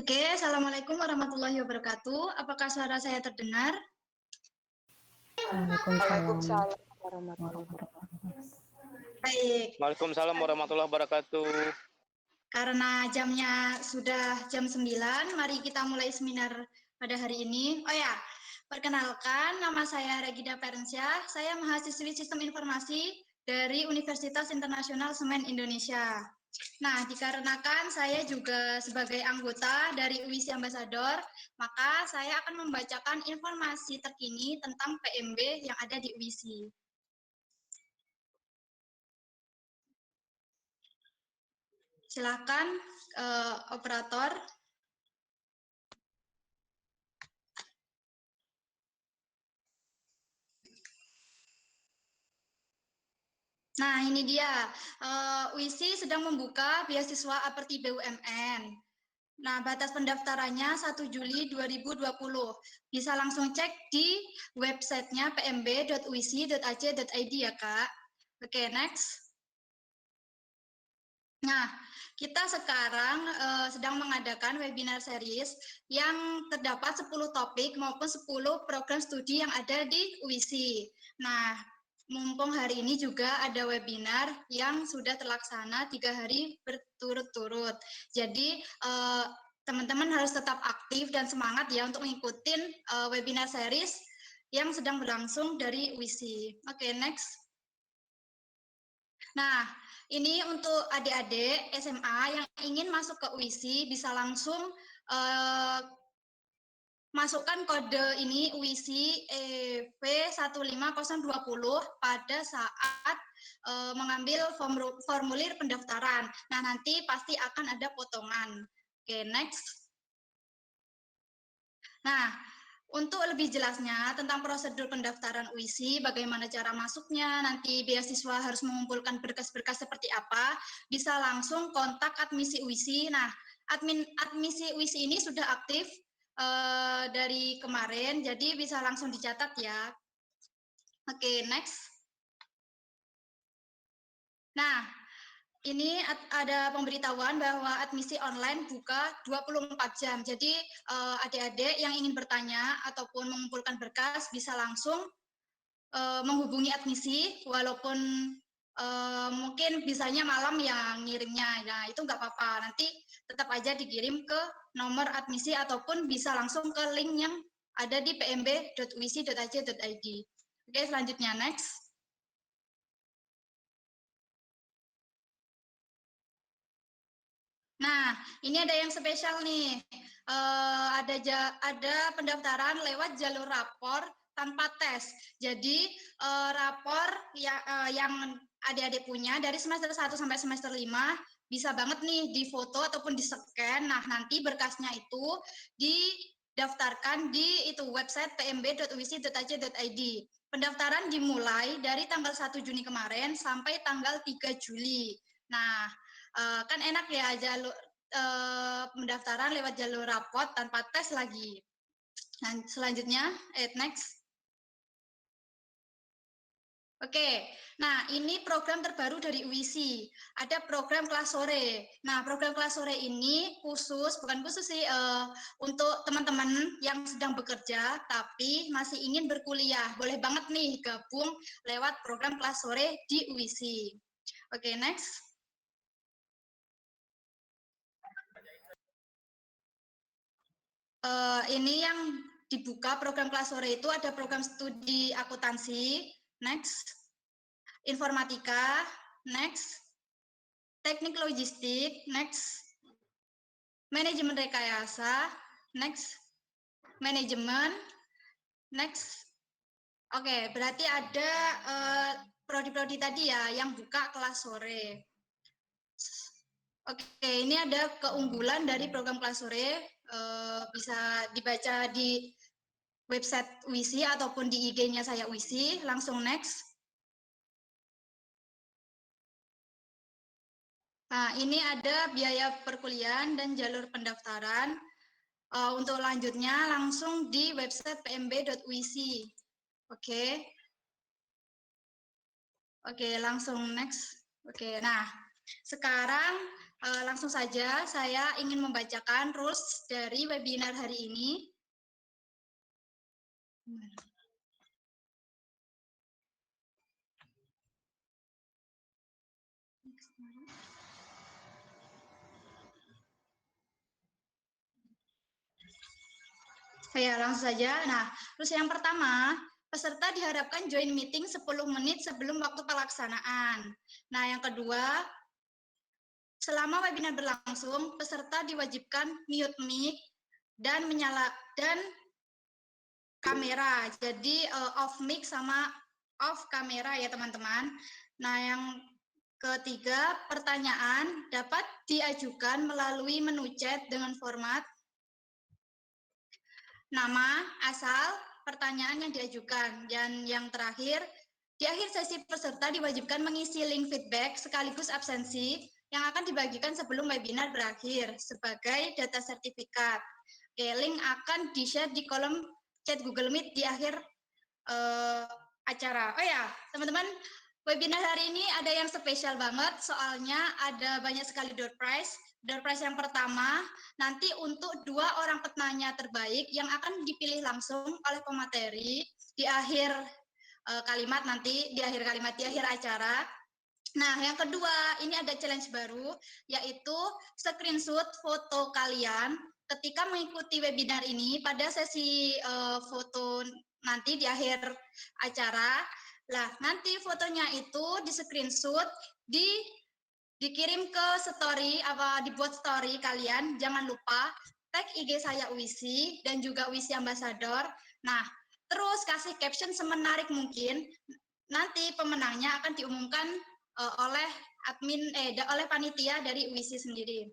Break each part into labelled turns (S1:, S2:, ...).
S1: Oke, Assalamualaikum warahmatullahi wabarakatuh. Apakah suara saya terdengar?
S2: Waalaikumsalam warahmatullahi wabarakatuh.
S1: Baik,
S3: Waalaikumsalam warahmatullahi wabarakatuh.
S1: karena jamnya sudah jam 9, mari kita mulai seminar pada hari ini. Oh ya, perkenalkan, nama saya Regida Perensyah, saya mahasiswi Sistem Informasi dari Universitas Internasional Semen Indonesia. Nah, dikarenakan saya juga sebagai anggota dari UISI Ambassador, maka saya akan membacakan informasi terkini tentang PMB yang ada di UISI. Silakan, operator. Nah, ini dia. UISI sedang membuka beasiswa Aperti BUMN. Nah, batas pendaftarannya 1 Juli 2020. Bisa langsung cek di websitenya pmb.uisi.ac.id ya, Kak. Oke, next. Nah, kita sekarang sedang mengadakan webinar series yang terdapat 10 topik maupun 10 program studi yang ada di UISI. Nah, mumpung hari ini juga ada webinar yang sudah terlaksana 3 hari berturut-turut. Jadi, teman-teman harus tetap aktif dan semangat ya untuk mengikuti webinar series yang sedang berlangsung dari UISI. Oke, next. Nah, ini untuk adik-adik SMA yang ingin masuk ke UISI bisa langsung masukkan kode ini UISI EV15020 pada saat mengambil formulir pendaftaran. Nah, nanti pasti akan ada potongan. Oke, next. Nah, untuk lebih jelasnya tentang prosedur pendaftaran UISI, bagaimana cara masuknya, nanti beasiswa harus mengumpulkan berkas-berkas seperti apa, bisa langsung kontak admisi UISI. Nah, admisi UISI ini sudah aktif dari kemarin, jadi bisa langsung dicatat ya. Oke, next. Nah, ini ada pemberitahuan bahwa admisi online buka 24 jam. Jadi adik-adik yang ingin bertanya ataupun mengumpulkan berkas bisa langsung menghubungi admisi, walaupun mungkin bisanya malam yang ngirimnya. Nah, itu nggak apa-apa. Nanti tetap aja dikirim ke nomor admisi ataupun bisa langsung ke link yang ada di pmb.uisi.ac.id. Oke, selanjutnya next. Nah, ini ada yang spesial nih. Ada pendaftaran lewat jalur rapor tanpa tes. Jadi rapor yang adik-adik punya dari semester 1 sampai semester 5 bisa banget nih difoto ataupun di-scan. Nah, nanti berkasnya itu didaftarkan di itu website pmb.uisi.ac.id. Pendaftaran dimulai dari tanggal 1 Juni kemarin sampai tanggal 3 Juli. Nah, kan enak ya jalur pendaftaran lewat jalur rapot tanpa tes lagi. Nah, selanjutnya, next. Oke, nah ini program terbaru dari UISI. Ada program kelas sore. Nah, program kelas sore ini bukan khusus sih, untuk teman-teman yang sedang bekerja tapi masih ingin berkuliah. Boleh banget nih gabung lewat program kelas sore di UISI. Oke, next. Ini yang dibuka program kelas sore itu ada program studi akuntansi, next, informatika, next, teknik logistik, next, manajemen rekayasa, next, manajemen, next. Oke, berarti ada prodi-prodi tadi ya yang buka kelas sore. Oke, ini ada keunggulan dari program kelas sore, bisa dibaca di website UISI ataupun di IG-nya saya UISI. Langsung next. Nah, ini ada biaya perkuliahan dan jalur pendaftaran. Untuk lanjutnya langsung di website pmb.uisi. Oke. Oke, langsung next. Oke, nah sekarang Langsung saja saya ingin membacakan rules dari webinar hari ini. Ya, langsung saja. Nah, terus yang pertama, peserta diharapkan join meeting 10 menit sebelum waktu pelaksanaan. Nah, yang kedua, selama webinar berlangsung, peserta diwajibkan mute mic dan dan kamera. Jadi off mic sama off kamera ya, teman-teman. Nah, yang ketiga, pertanyaan dapat diajukan melalui menu chat dengan format nama, asal, pertanyaan yang diajukan. Dan yang terakhir, di akhir sesi peserta diwajibkan mengisi link feedback sekaligus absensi yang akan dibagikan sebelum webinar berakhir sebagai data sertifikat. Oke, link akan di-share di kolom chat Google Meet di akhir acara. Oh ya, teman-teman, webinar hari ini ada yang spesial banget, soalnya ada banyak sekali door prize. Door prize yang pertama, nanti untuk 2 orang penanya terbaik yang akan dipilih langsung oleh pemateri di akhir kalimat nanti, di akhir acara. Nah, yang kedua, ini ada challenge baru, yaitu screenshot foto kalian ketika mengikuti webinar ini pada sesi foto nanti di akhir acara. Nah, nanti fotonya itu di screenshot, dikirim ke story, dibuat story kalian, jangan lupa tag IG saya Wisi dan juga Wisi Ambassador. Nah, terus kasih caption semenarik mungkin. Nanti pemenangnya akan diumumkan oleh oleh panitia dari Wisi sendiri.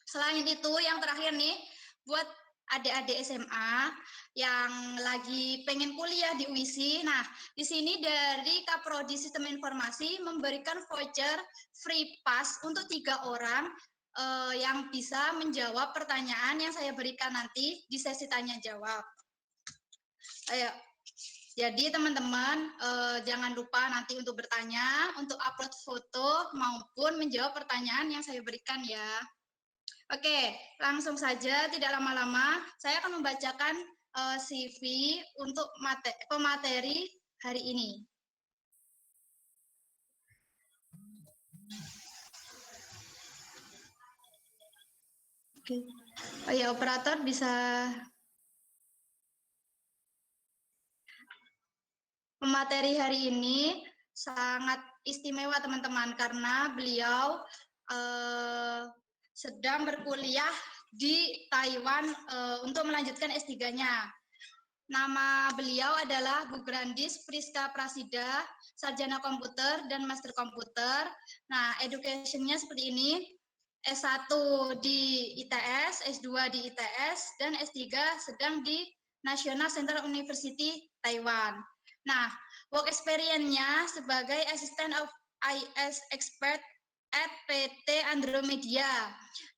S1: Selain itu, yang terakhir nih, buat adik-adik SMA yang lagi pengen kuliah di UISI. Nah, di sini dari Kaprodi Sistem Informasi memberikan voucher free pass untuk 3 orang yang bisa menjawab pertanyaan yang saya berikan nanti di sesi tanya jawab. Ayo. Jadi teman-teman jangan lupa nanti untuk bertanya, untuk upload foto maupun menjawab pertanyaan yang saya berikan ya. Oke, langsung saja tidak lama-lama saya akan membacakan CV untuk pemateri hari ini. Oke. Oh ya, operator bisa. Pemateri hari ini sangat istimewa teman-teman karena beliau sedang berkuliah di Taiwan untuk melanjutkan S3-nya. Nama beliau adalah Bu Grandis Priska Prasida, sarjana komputer dan master komputer. Nah, education-nya seperti ini. S1 di ITS, S2 di ITS, dan S3 sedang di National Central University Taiwan. Nah, work experience-nya sebagai Assistant of IS Expert at PT Andromedia.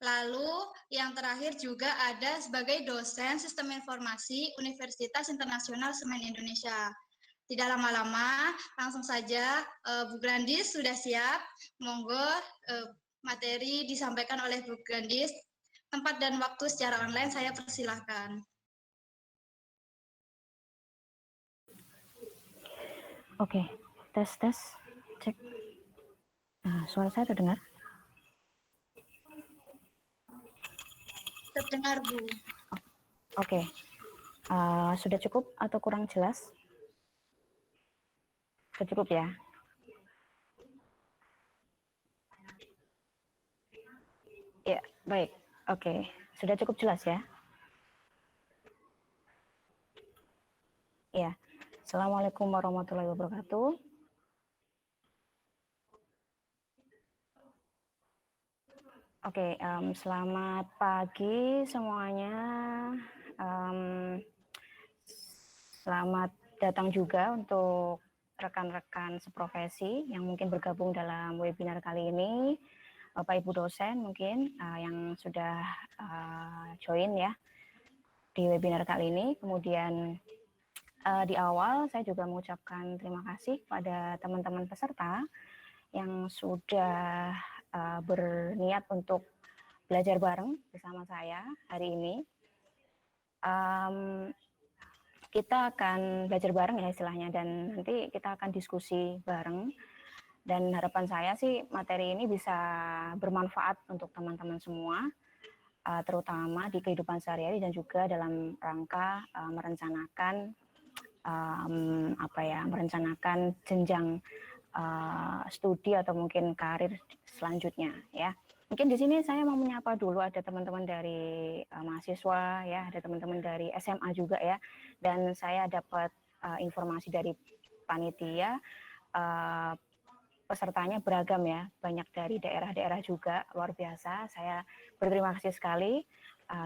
S1: Lalu yang terakhir juga ada sebagai dosen Sistem Informasi Universitas Internasional Semen Indonesia. Tidak lama-lama, langsung saja Bu Grandis sudah siap. Monggo materi disampaikan oleh Bu Grandis. Tempat dan waktu secara online saya persilahkan.
S4: Oke, tes, cek. Nah, suara saya terdengar?
S1: Terdengar, Bu.
S4: Oke, sudah cukup atau kurang jelas? Sudah cukup ya? Ya, baik. Oke, sudah cukup jelas ya? Ya, Assalamualaikum warahmatullahi wabarakatuh. Oke, selamat pagi semuanya. Selamat datang juga untuk rekan-rekan seprofesi yang mungkin bergabung dalam webinar kali ini. Bapak Ibu dosen mungkin yang sudah join ya di webinar kali ini. Kemudian di awal saya juga mengucapkan terima kasih pada teman-teman peserta yang sudah berniat untuk belajar bareng bersama saya hari ini. Kita akan belajar bareng ya istilahnya, dan nanti kita akan diskusi bareng. Dan harapan saya sih materi ini bisa bermanfaat untuk teman-teman semua, terutama di kehidupan sehari-hari dan juga dalam rangka merencanakan merencanakan jenjang studi atau mungkin karir selanjutnya ya. Mungkin di sini saya mau menyapa dulu, ada teman-teman dari mahasiswa ya, ada teman-teman dari SMA juga ya, dan saya dapat informasi dari panitia, pesertanya beragam ya, banyak dari daerah-daerah juga, luar biasa. Saya berterima kasih sekali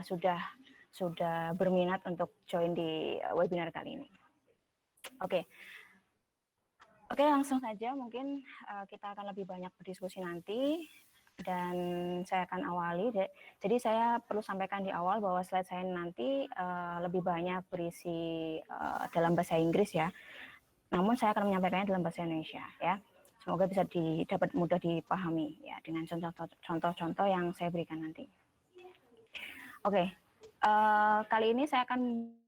S4: sudah berminat untuk join di webinar kali ini. Oke, langsung saja mungkin kita akan lebih banyak berdiskusi nanti, dan saya akan awali. Jadi saya perlu sampaikan di awal bahwa slide saya nanti lebih banyak berisi dalam bahasa Inggris ya, namun saya akan menyampaikannya dalam bahasa Indonesia ya. Semoga bisa dapat mudah dipahami ya dengan contoh-contoh yang saya berikan nanti. Oke, kali ini saya akan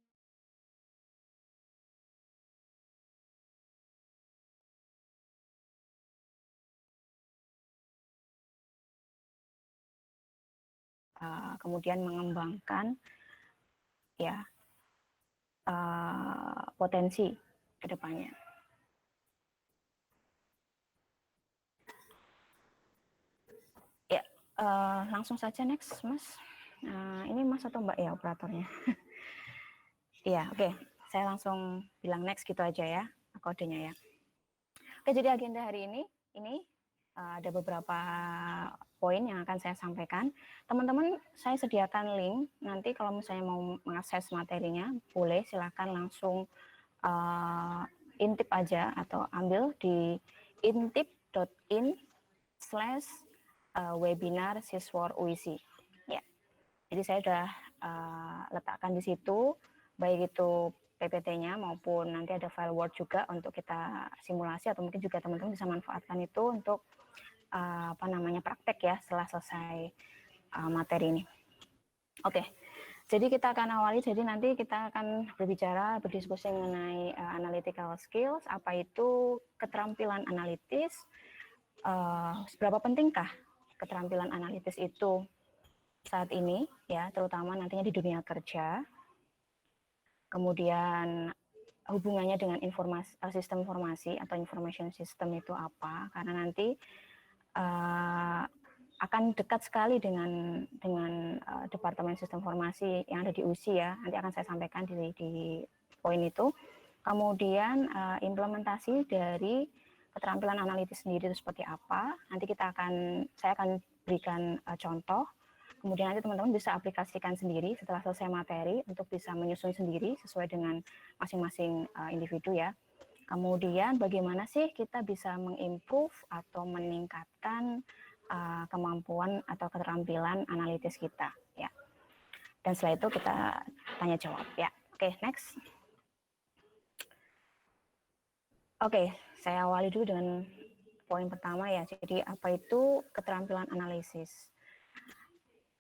S4: kemudian mengembangkan ya potensi ke depannya. Ya, langsung saja next, Mas. Ini Mas atau Mbak ya operatornya? Iya, oke. Saya langsung bilang next gitu aja ya, kodenya ya. Oke, jadi agenda hari ini ada beberapa poin yang akan saya sampaikan. Teman-teman, saya sediakan link. Nanti kalau misalnya mau mengakses materinya, boleh silakan langsung intip aja atau ambil di intip.in/webinar Siswor UISI. Ya. Jadi saya sudah letakkan di situ, baik itu PPT-nya maupun nanti ada file Word juga untuk kita simulasi, atau mungkin juga teman-teman bisa manfaatkan itu untuk praktek ya setelah selesai materi ini. Oke, jadi kita akan awali. Jadi nanti kita akan berdiskusi mengenai analytical skills. Apa itu keterampilan analitis? Seberapa pentingkah keterampilan analitis itu saat ini ya, terutama nantinya di dunia kerja. Kemudian hubungannya dengan sistem informasi atau information system itu apa? Karena nanti akan dekat sekali dengan Departemen Sistem Informasi yang ada di UISI ya. Nanti akan saya sampaikan di poin itu. Kemudian implementasi dari keterampilan analitis sendiri itu seperti apa? Nanti saya akan berikan contoh. Kemudian nanti teman-teman bisa aplikasikan sendiri setelah selesai materi untuk bisa menyusun sendiri sesuai dengan masing-masing individu ya. Kemudian bagaimana sih kita bisa mengimprove atau meningkatkan kemampuan atau keterampilan analitis kita ya. Dan setelah itu kita tanya jawab ya. Oke, next. Oke, saya awali dulu dengan poin pertama ya. Jadi apa itu keterampilan analisis?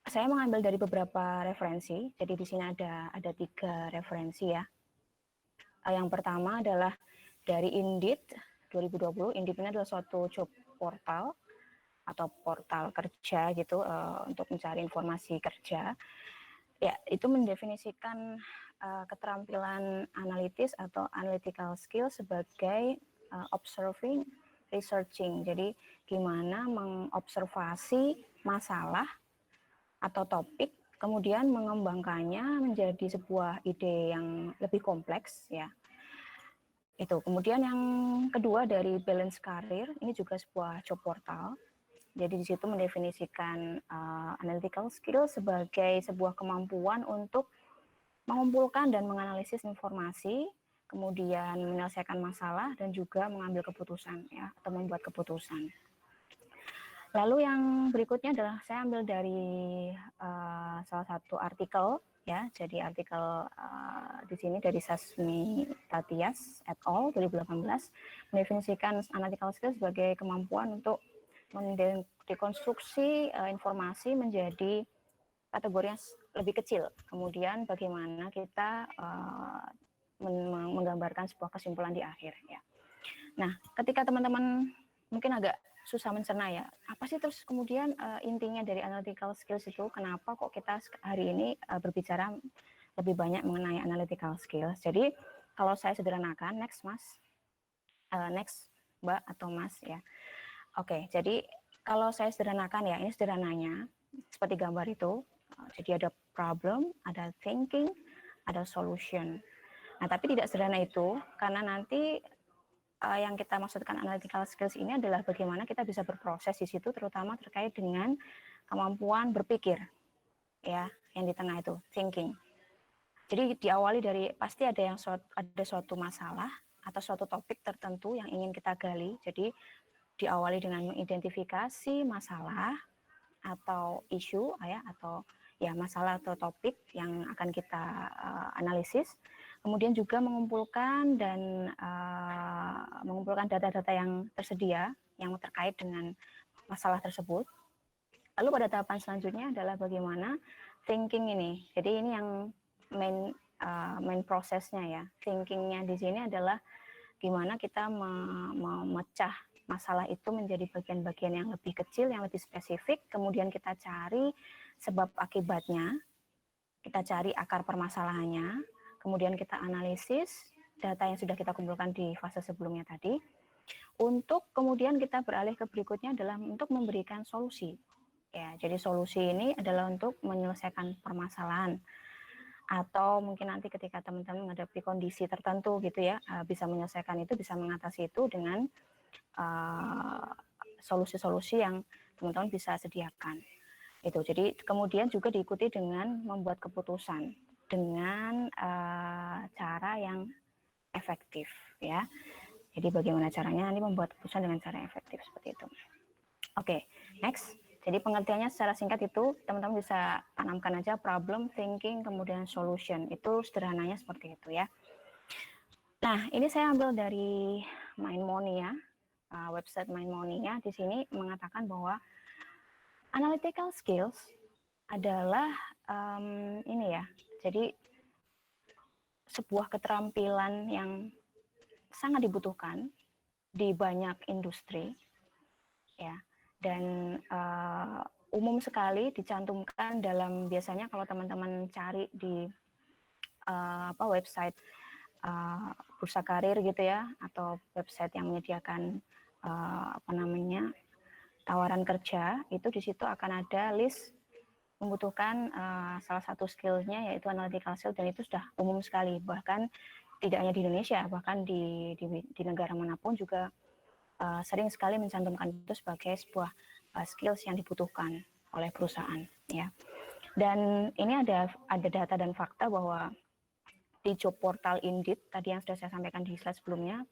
S4: Saya mengambil dari beberapa referensi. Jadi di sini ada 3 referensi ya. Yang pertama adalah dari Indeed 2020. Indeed ini adalah suatu job portal atau portal kerja gitu untuk mencari informasi kerja. Ya, itu mendefinisikan keterampilan analitis atau analytical skill sebagai observing, researching. Jadi gimana mengobservasi masalah atau topik, kemudian mengembangkannya menjadi sebuah ide yang lebih kompleks ya. Itu. Kemudian yang kedua dari Balance Career, ini juga sebuah job portal. Jadi di situ mendefinisikan analytical skill sebagai sebuah kemampuan untuk mengumpulkan dan menganalisis informasi, kemudian menyelesaikan masalah dan juga mengambil keputusan ya, atau membuat keputusan. Lalu yang berikutnya adalah saya ambil dari salah satu artikel ya. Jadi artikel di sini dari Sasmi Tatias et al. 2018 mendefinisikan analytical skill sebagai kemampuan untuk dekonstruksi informasi menjadi kategori yang lebih kecil. Kemudian bagaimana kita menggambarkan sebuah kesimpulan di akhir ya. Nah, ketika teman-teman mungkin agak susah mencerna ya, apa sih terus kemudian intinya dari analytical skills itu, kenapa kok kita hari ini berbicara lebih banyak mengenai analytical skills. Jadi kalau saya sederhanakan, next Mbak atau Mas ya. Oke, jadi kalau saya sederhanakan ya, ini sederhananya seperti gambar itu. Jadi ada problem, ada thinking, ada solution. Nah, tapi tidak sederhana itu karena nanti yang kita maksudkan analytical skills ini adalah bagaimana kita bisa berproses di situ, terutama terkait dengan kemampuan berpikir, ya, yang di tengah itu thinking. Jadi diawali dari pasti ada suatu masalah atau suatu topik tertentu yang ingin kita gali. Jadi diawali dengan mengidentifikasi masalah atau isu, ya, atau ya masalah atau topik yang akan kita analisis. Kemudian juga mengumpulkan data-data yang tersedia yang terkait dengan masalah tersebut. Lalu pada tahapan selanjutnya adalah bagaimana thinking ini. Jadi ini yang main prosesnya ya. Thinkingnya di sini adalah gimana kita memecah masalah itu menjadi bagian-bagian yang lebih kecil, yang lebih spesifik. Kemudian kita cari sebab akibatnya, kita cari akar permasalahannya. Kemudian kita analisis data yang sudah kita kumpulkan di fase sebelumnya tadi, untuk kemudian kita beralih ke berikutnya adalah untuk memberikan solusi. Ya, jadi solusi ini adalah untuk menyelesaikan permasalahan, atau mungkin nanti ketika teman-teman menghadapi kondisi tertentu gitu ya, bisa menyelesaikan itu, bisa mengatasi itu dengan solusi-solusi yang teman-teman bisa sediakan. Itu. Jadi kemudian juga diikuti dengan membuat keputusan dengan cara yang efektif ya. Jadi bagaimana caranya nanti membuat keputusan dengan cara efektif seperti itu. Oke, next. Jadi pengertiannya secara singkat itu teman-teman bisa tanamkan aja problem, thinking, kemudian solution. Itu sederhananya seperti itu ya. Nah, ini saya ambil dari Mindmoney ya, website Mindmoney ya. Di sini mengatakan bahwa analytical skills adalah ini ya. Jadi sebuah keterampilan yang sangat dibutuhkan di banyak industri ya, dan umum sekali dicantumkan dalam, biasanya kalau teman-teman cari di website bursa karir gitu ya, atau website yang menyediakan tawaran kerja, itu di situ akan ada list membutuhkan salah satu skillnya yaitu analytical skill, dan itu sudah umum sekali, bahkan tidak hanya di Indonesia, bahkan di negara manapun juga sering sekali mencantumkan itu sebagai sebuah skills yang dibutuhkan oleh perusahaan ya. Dan ini ada data dan fakta bahwa di job portal Indeed tadi yang sudah saya sampaikan di slide sebelumnya,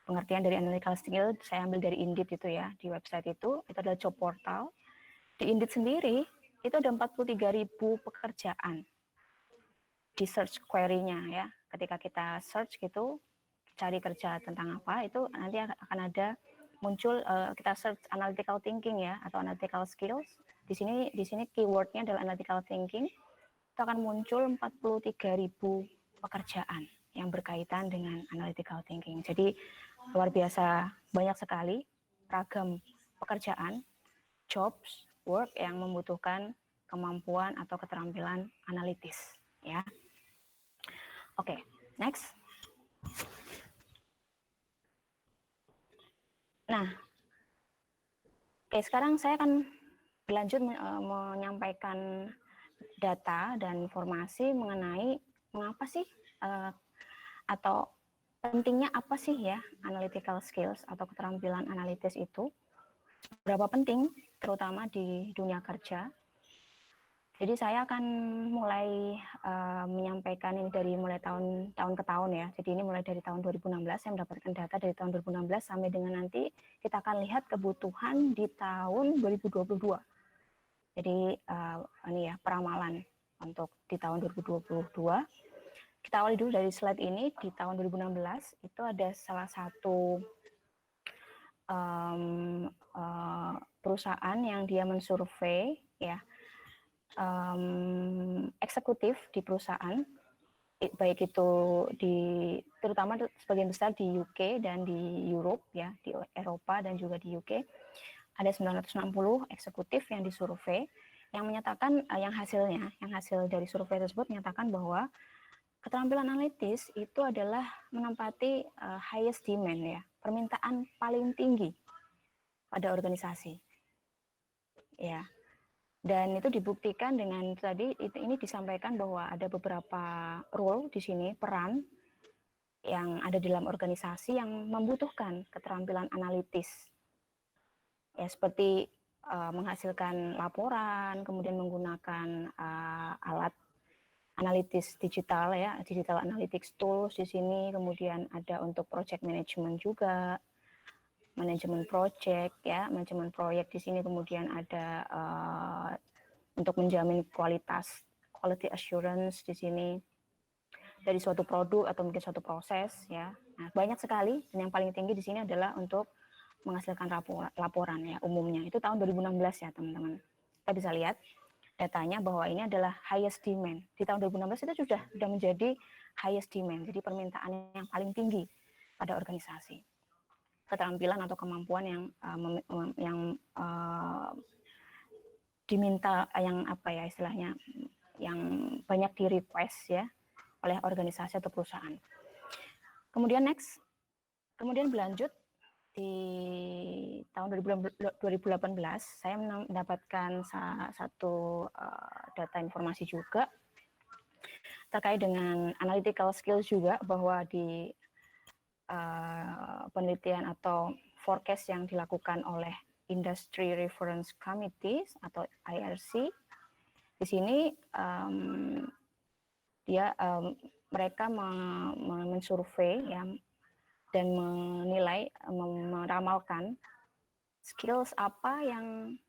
S4: pengertian dari analytical skill saya ambil dari Indeed itu ya, di website itu adalah job portal. Di Indeed sendiri itu ada 43.000 pekerjaan di search query-nya ya. Ketika kita search gitu, cari kerja tentang apa, itu nanti akan ada muncul, kita search analytical thinking ya, atau analytical skills. Di sini keywordnya adalah analytical thinking. Itu akan muncul 43.000 pekerjaan yang berkaitan dengan analytical thinking. Jadi luar biasa banyak sekali ragam pekerjaan, jobs, work yang membutuhkan kemampuan atau keterampilan analitis ya. Oke, next. Nah, sekarang saya akan berlanjut menyampaikan data dan informasi mengenai mengapa sih atau pentingnya apa sih ya analytical skills atau keterampilan analitis itu, berapa penting terutama di dunia kerja. Jadi saya akan mulai menyampaikan ini dari mulai tahun ke tahun ya. Jadi ini mulai dari tahun 2016, saya mendapatkan data dari tahun 2016 sampai dengan nanti kita akan lihat kebutuhan di tahun 2022. Jadi ini ya peramalan untuk di tahun 2022. Kita awali dulu dari slide ini. Di tahun 2016 itu ada salah satu perusahaan yang dia mensurvei ya, eksekutif di perusahaan, baik itu terutama sebagian besar di UK dan di Europe ya, di Eropa dan juga di UK, ada 960 eksekutif yang disurvei, yang menyatakan yang hasil dari survei tersebut menyatakan bahwa keterampilan analitis itu adalah menempati highest demand ya, permintaan paling tinggi pada organisasi. Ya. Dan itu dibuktikan dengan tadi ini disampaikan bahwa ada beberapa role di sini, peran yang ada di dalam organisasi yang membutuhkan keterampilan analitis. Ya, seperti menghasilkan laporan, kemudian menggunakan alat analitis digital ya, digital analytics tools di sini, kemudian ada untuk project management juga, manajemen project ya, manajemen proyek di sini, kemudian ada untuk menjamin quality assurance di sini dari suatu produk atau mungkin suatu proses ya. Nah, banyak sekali, dan yang paling tinggi di sini adalah untuk menghasilkan laporan ya umumnya. Itu tahun 2016 ya teman-teman. Kita bisa lihat datanya bahwa ini adalah highest demand. Di tahun 2016 itu sudah menjadi highest demand, jadi permintaan yang paling tinggi pada organisasi. Keterampilan atau kemampuan yang diminta, yang apa ya istilahnya, yang banyak di request ya oleh organisasi atau perusahaan. Kemudian kemudian berlanjut di tahun 2018 saya mendapatkan satu data informasi juga terkait dengan analytical skills juga, bahwa di penelitian atau forecast yang dilakukan oleh Industry Reference Committees atau IRC, di sini mereka mensurvei ya, dan menilai, meramalkan skills apa yang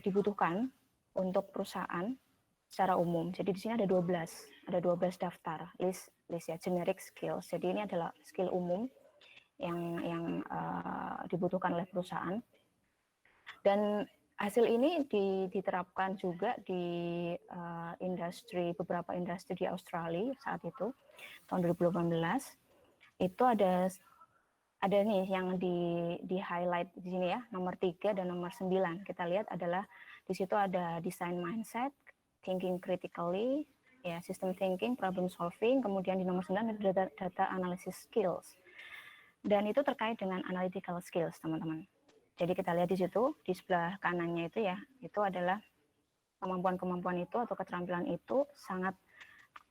S4: dibutuhkan untuk perusahaan secara umum. Jadi di sini ada 12 daftar list ya, generic skills. Jadi ini adalah skill umum yang dibutuhkan oleh perusahaan. Dan hasil ini diterapkan juga di beberapa industri di Australia saat itu tahun 2018. Itu ada nih yang di highlight di sini ya, nomor 3 dan nomor 9. Kita lihat adalah di situ ada design mindset, thinking critically, ya, system thinking, problem solving, kemudian di nomor 9 ada data analysis skills. Dan itu terkait dengan analytical skills, teman-teman. Jadi kita lihat di situ, di sebelah kanannya itu ya, itu adalah kemampuan-kemampuan itu atau keterampilan itu sangat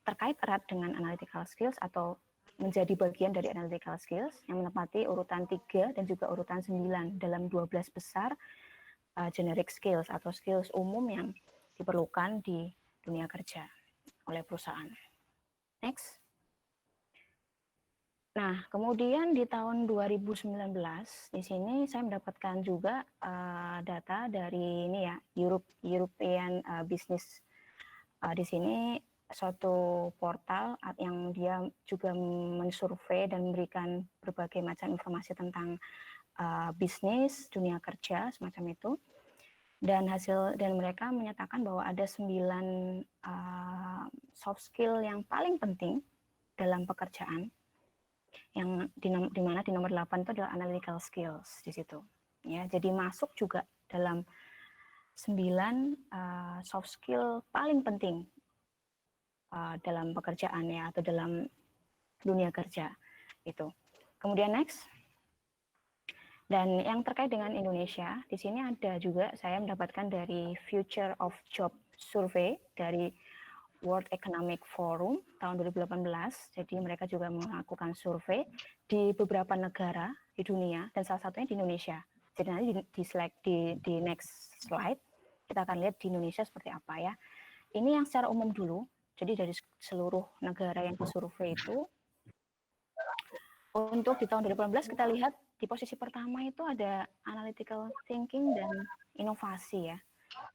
S4: terkait erat dengan analytical skills atau menjadi bagian dari analytical skills yang menempati urutan 3 dan juga urutan 9 dalam 12 besar generic skills atau skills umum yang diperlukan di dunia kerja oleh perusahaan. Next. Nah, kemudian di tahun 2019 di sini saya mendapatkan juga data dari ini ya, European Business. Di sini suatu portal yang dia juga mensurvei dan memberikan berbagai macam informasi tentang bisnis, dunia kerja, semacam itu. Dan mereka menyatakan bahwa ada 9 soft skill yang paling penting dalam pekerjaan, yang di mana di nomor 8 itu adalah analytical skills di situ. Ya, jadi masuk juga dalam 9 soft skill paling penting dalam pekerjaan ya, atau dalam dunia kerja itu. Kemudian next. Dan yang terkait dengan Indonesia, di sini ada juga saya mendapatkan dari Future of Job Survey dari World Economic Forum tahun 2018. Jadi mereka juga melakukan survei di beberapa negara di dunia dan salah satunya di Indonesia. Jadi nanti di next slide kita akan lihat di Indonesia seperti apa ya. Ini yang secara umum dulu. Jadi dari seluruh negara yang disurvei itu, untuk di tahun 2018 kita lihat di posisi pertama itu ada analytical thinking dan inovasi ya.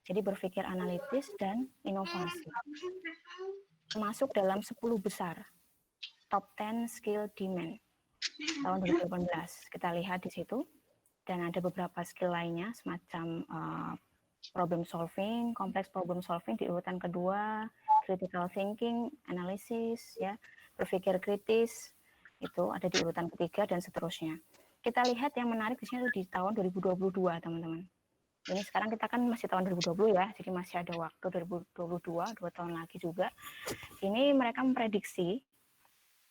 S4: Jadi berpikir analitis dan inovasi. Masuk dalam 10 besar top 10 skill demand tahun 2018. Kita lihat di situ. dan ada beberapa skill lainnya semacam problem solving, complex problem solving di urutan kedua, critical thinking, analysis, ya, berpikir kritis, itu ada di urutan ketiga dan seterusnya. Kita lihat yang menarik di sini di tahun 2022, teman-teman. Ini sekarang kita kan masih tahun 2020 ya, jadi masih ada waktu 2022, 2 tahun lagi juga. Ini mereka memprediksi,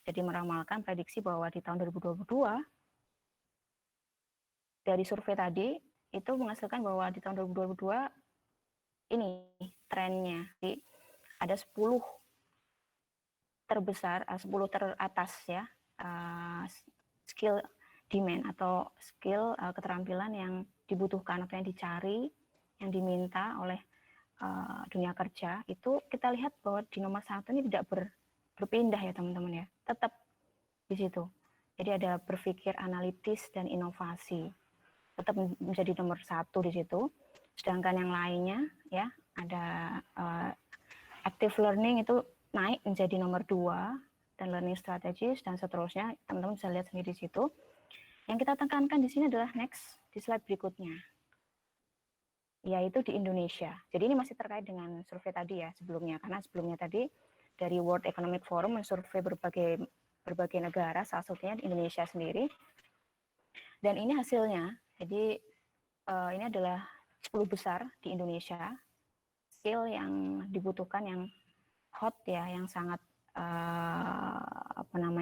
S4: jadi meramalkan prediksi bahwa di tahun 2022, dari survei tadi, itu menghasilkan bahwa di tahun 2022, ini trennya, jadi ada 10 terbesar, 10 teratas ya, skill demand atau skill keterampilan yang dibutuhkan atau yang dicari, yang diminta oleh dunia kerja, itu kita lihat bahwa di nomor 1 ini tidak berpindah ya teman-teman ya, tetap di situ. Jadi ada berpikir analitis dan inovasi, tetap menjadi nomor 1 di situ. Sedangkan yang lainnya ya ada active learning itu naik menjadi nomor 2 dan learning strategies dan seterusnya. Teman-teman bisa lihat sendiri di situ. Yang kita tekankan di sini adalah next di slide berikutnya, yaitu di Indonesia. Jadi ini masih terkait dengan survei tadi ya sebelumnya, karena sebelumnya tadi dari World Economic Forum mensurvei berbagai negara, salah satunya di Indonesia sendiri. Dan ini hasilnya, jadi ini adalah 10 besar di Indonesia, skill yang dibutuhkan, yang hot ya, yang sangat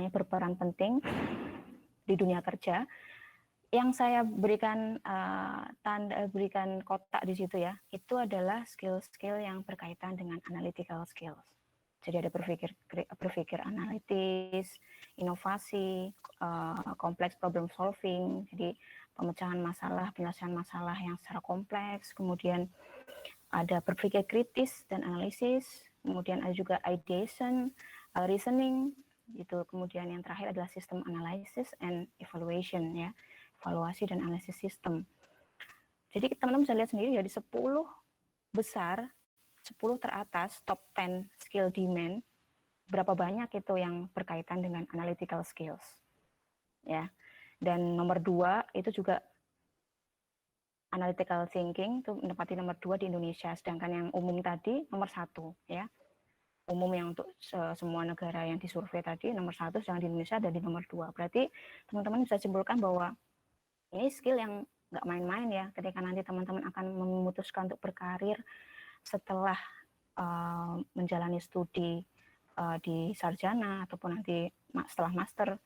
S4: berperan penting di dunia kerja. Yang saya berikan berikan kotak di situ ya, itu adalah skill-skill yang berkaitan dengan analytical skills. Jadi ada berpikir analitis, inovasi, kompleks problem solving, jadi pemecahan masalah, penyelesaian masalah yang secara kompleks, kemudian ada berpikir kritis dan analisis, kemudian ada juga ideation, reasoning, gitu. Kemudian yang terakhir adalah system analysis and evaluation ya, evaluasi dan analisis sistem. Jadi teman-teman bisa lihat sendiri ya, di 10 besar, 10 teratas top 10 skill demand, berapa banyak itu yang berkaitan dengan analytical skills ya. Dan nomor 2 itu juga analytical thinking, itu menempati nomor 2 di Indonesia, sedangkan yang umum tadi nomor 1 ya. Umum yang untuk semua negara yang disurvei tadi nomor 1, sedangkan di Indonesia ada di nomor 2. Berarti teman-teman bisa simpulkan bahwa ini skill yang nggak main-main ya, ketika nanti teman-teman akan memutuskan untuk berkarir setelah menjalani studi di sarjana ataupun nanti setelah master,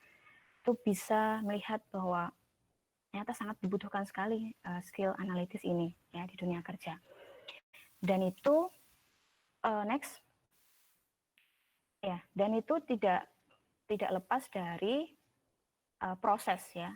S4: itu bisa melihat bahwa ternyata sangat dibutuhkan sekali skill analitis ini ya di dunia kerja. Dan itu next ya, dan itu tidak lepas dari proses ya.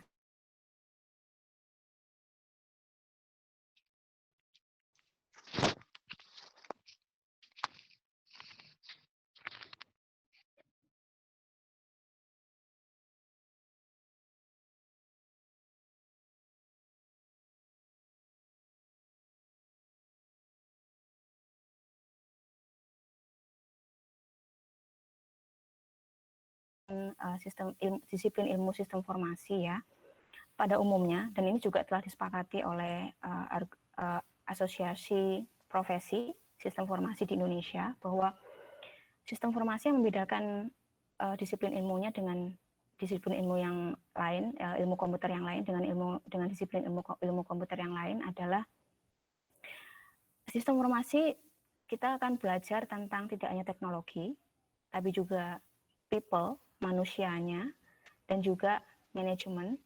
S4: Disiplin ilmu sistem formasi ya pada umumnya, dan ini juga telah disepakati oleh asosiasi profesi sistem formasi di Indonesia, bahwa sistem formasi yang membedakan disiplin ilmunya dengan disiplin ilmu yang lain, ilmu komputer yang lain dengan disiplin ilmu komputer yang lain adalah sistem formasi. Kita akan belajar tentang tidak hanya teknologi, tapi juga people, manusianya, dan juga manajemen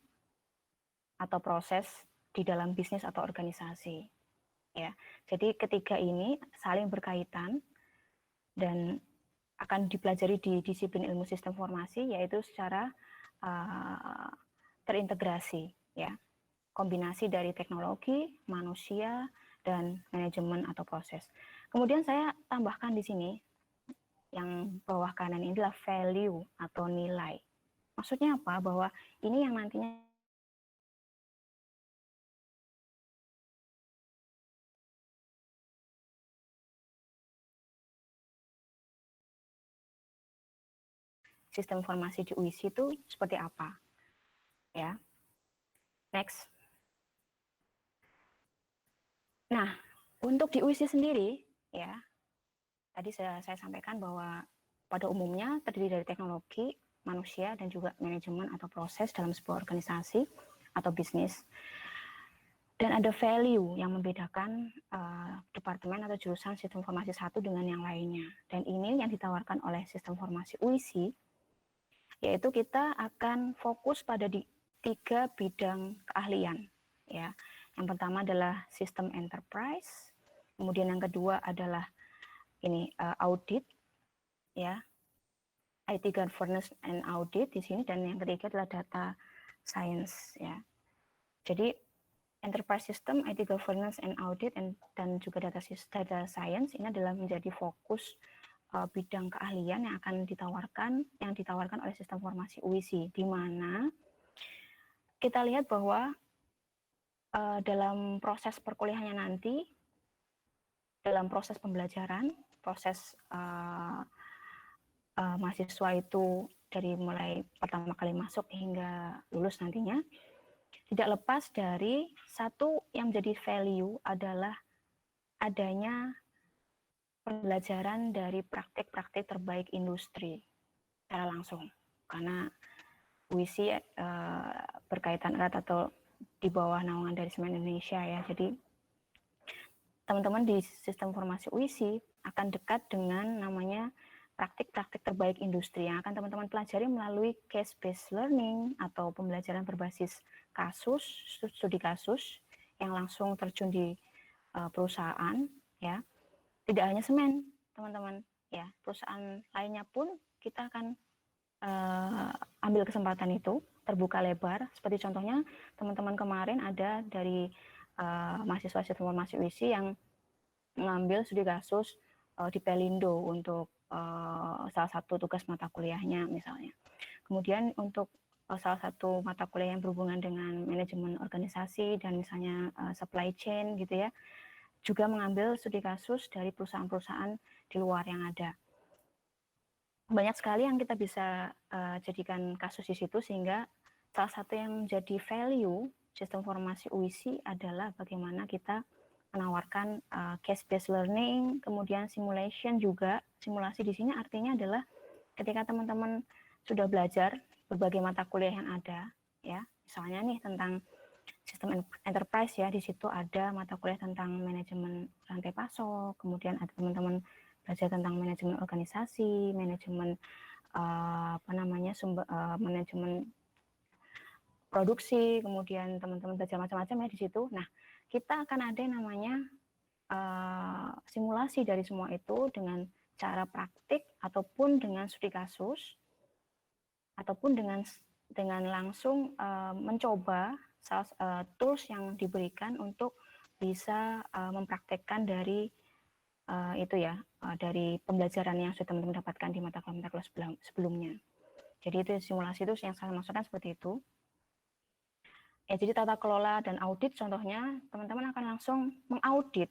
S4: atau proses di dalam bisnis atau organisasi. Ya, jadi ketiga ini saling berkaitan dan akan dipelajari di disiplin ilmu sistem formasi, yaitu secara terintegrasi, ya, kombinasi dari teknologi, manusia, dan manajemen atau proses. Kemudian saya tambahkan di sini yang bawah kanan ini adalah value atau nilai. Maksudnya apa? Bahwa ini yang nantinya sistem informasi di UISI itu seperti apa? Ya. Next. Nah, untuk di UISI sendiri, ya, tadi saya sampaikan bahwa pada umumnya terdiri dari teknologi, manusia, dan juga manajemen atau proses dalam sebuah organisasi atau bisnis. Dan ada value yang membedakan departemen atau jurusan sistem informasi satu dengan yang lainnya. Dan ini yang ditawarkan oleh sistem informasi UISI, yaitu kita akan fokus pada 3 bidang keahlian. Ya, yang pertama adalah sistem enterprise, kemudian yang kedua adalah ini audit, ya, IT governance and audit di sini, dan yang ketiga adalah data science, ya. Jadi enterprise system, IT governance and audit, dan juga data science ini adalah menjadi fokus bidang keahlian yang akan ditawarkan oleh sistem informasi UISI, di mana kita lihat bahwa dalam proses perkuliahannya nanti, dalam proses pembelajaran, proses mahasiswa itu dari mulai pertama kali masuk hingga lulus nantinya, tidak lepas dari satu yang menjadi value adalah adanya pembelajaran dari praktik-praktik terbaik industri secara langsung. Karena UISI berkaitan erat atau di bawah naungan dari Semen Indonesia, ya. Jadi teman-teman di sistem informasi UISI akan dekat dengan namanya praktik-praktik terbaik industri yang akan teman-teman pelajari melalui case-based learning atau pembelajaran berbasis kasus, studi kasus yang langsung terjun di perusahaan, ya. Tidak hanya Semen, teman-teman, ya, perusahaan lainnya pun kita akan ambil kesempatan itu terbuka lebar. Seperti contohnya teman-teman kemarin ada dari mahasiswa sistem informasi UISI yang mengambil studi kasus di Pelindo untuk salah satu tugas mata kuliahnya misalnya. Kemudian untuk salah satu mata kuliah yang berhubungan dengan manajemen organisasi dan misalnya supply chain gitu ya, juga mengambil studi kasus dari perusahaan-perusahaan di luar yang ada. Banyak sekali yang kita bisa jadikan kasus di situ, sehingga salah satu yang menjadi value sistem informasi UISI adalah bagaimana kita menawarkan case-based learning, kemudian simulation juga. Simulasi di sini artinya adalah ketika teman-teman sudah belajar berbagai mata kuliah yang ada, ya, misalnya nih tentang sistem enterprise, ya, di situ ada mata kuliah tentang manajemen rantai pasok, kemudian ada teman-teman belajar tentang manajemen organisasi, manajemen manajemen produksi, kemudian teman-teman belajar macam-macam ya di situ. Nah, kita akan ada yang namanya simulasi dari semua itu dengan cara praktik ataupun dengan studi kasus ataupun dengan langsung mencoba tools yang diberikan untuk bisa mempraktekkan dari itu ya, dari pembelajaran yang sudah teman-teman dapatkan di mata kuliah sebelumnya. Jadi itu simulasi itu yang saya maksudkan seperti itu. Ya, jadi tata kelola dan audit contohnya teman-teman akan langsung mengaudit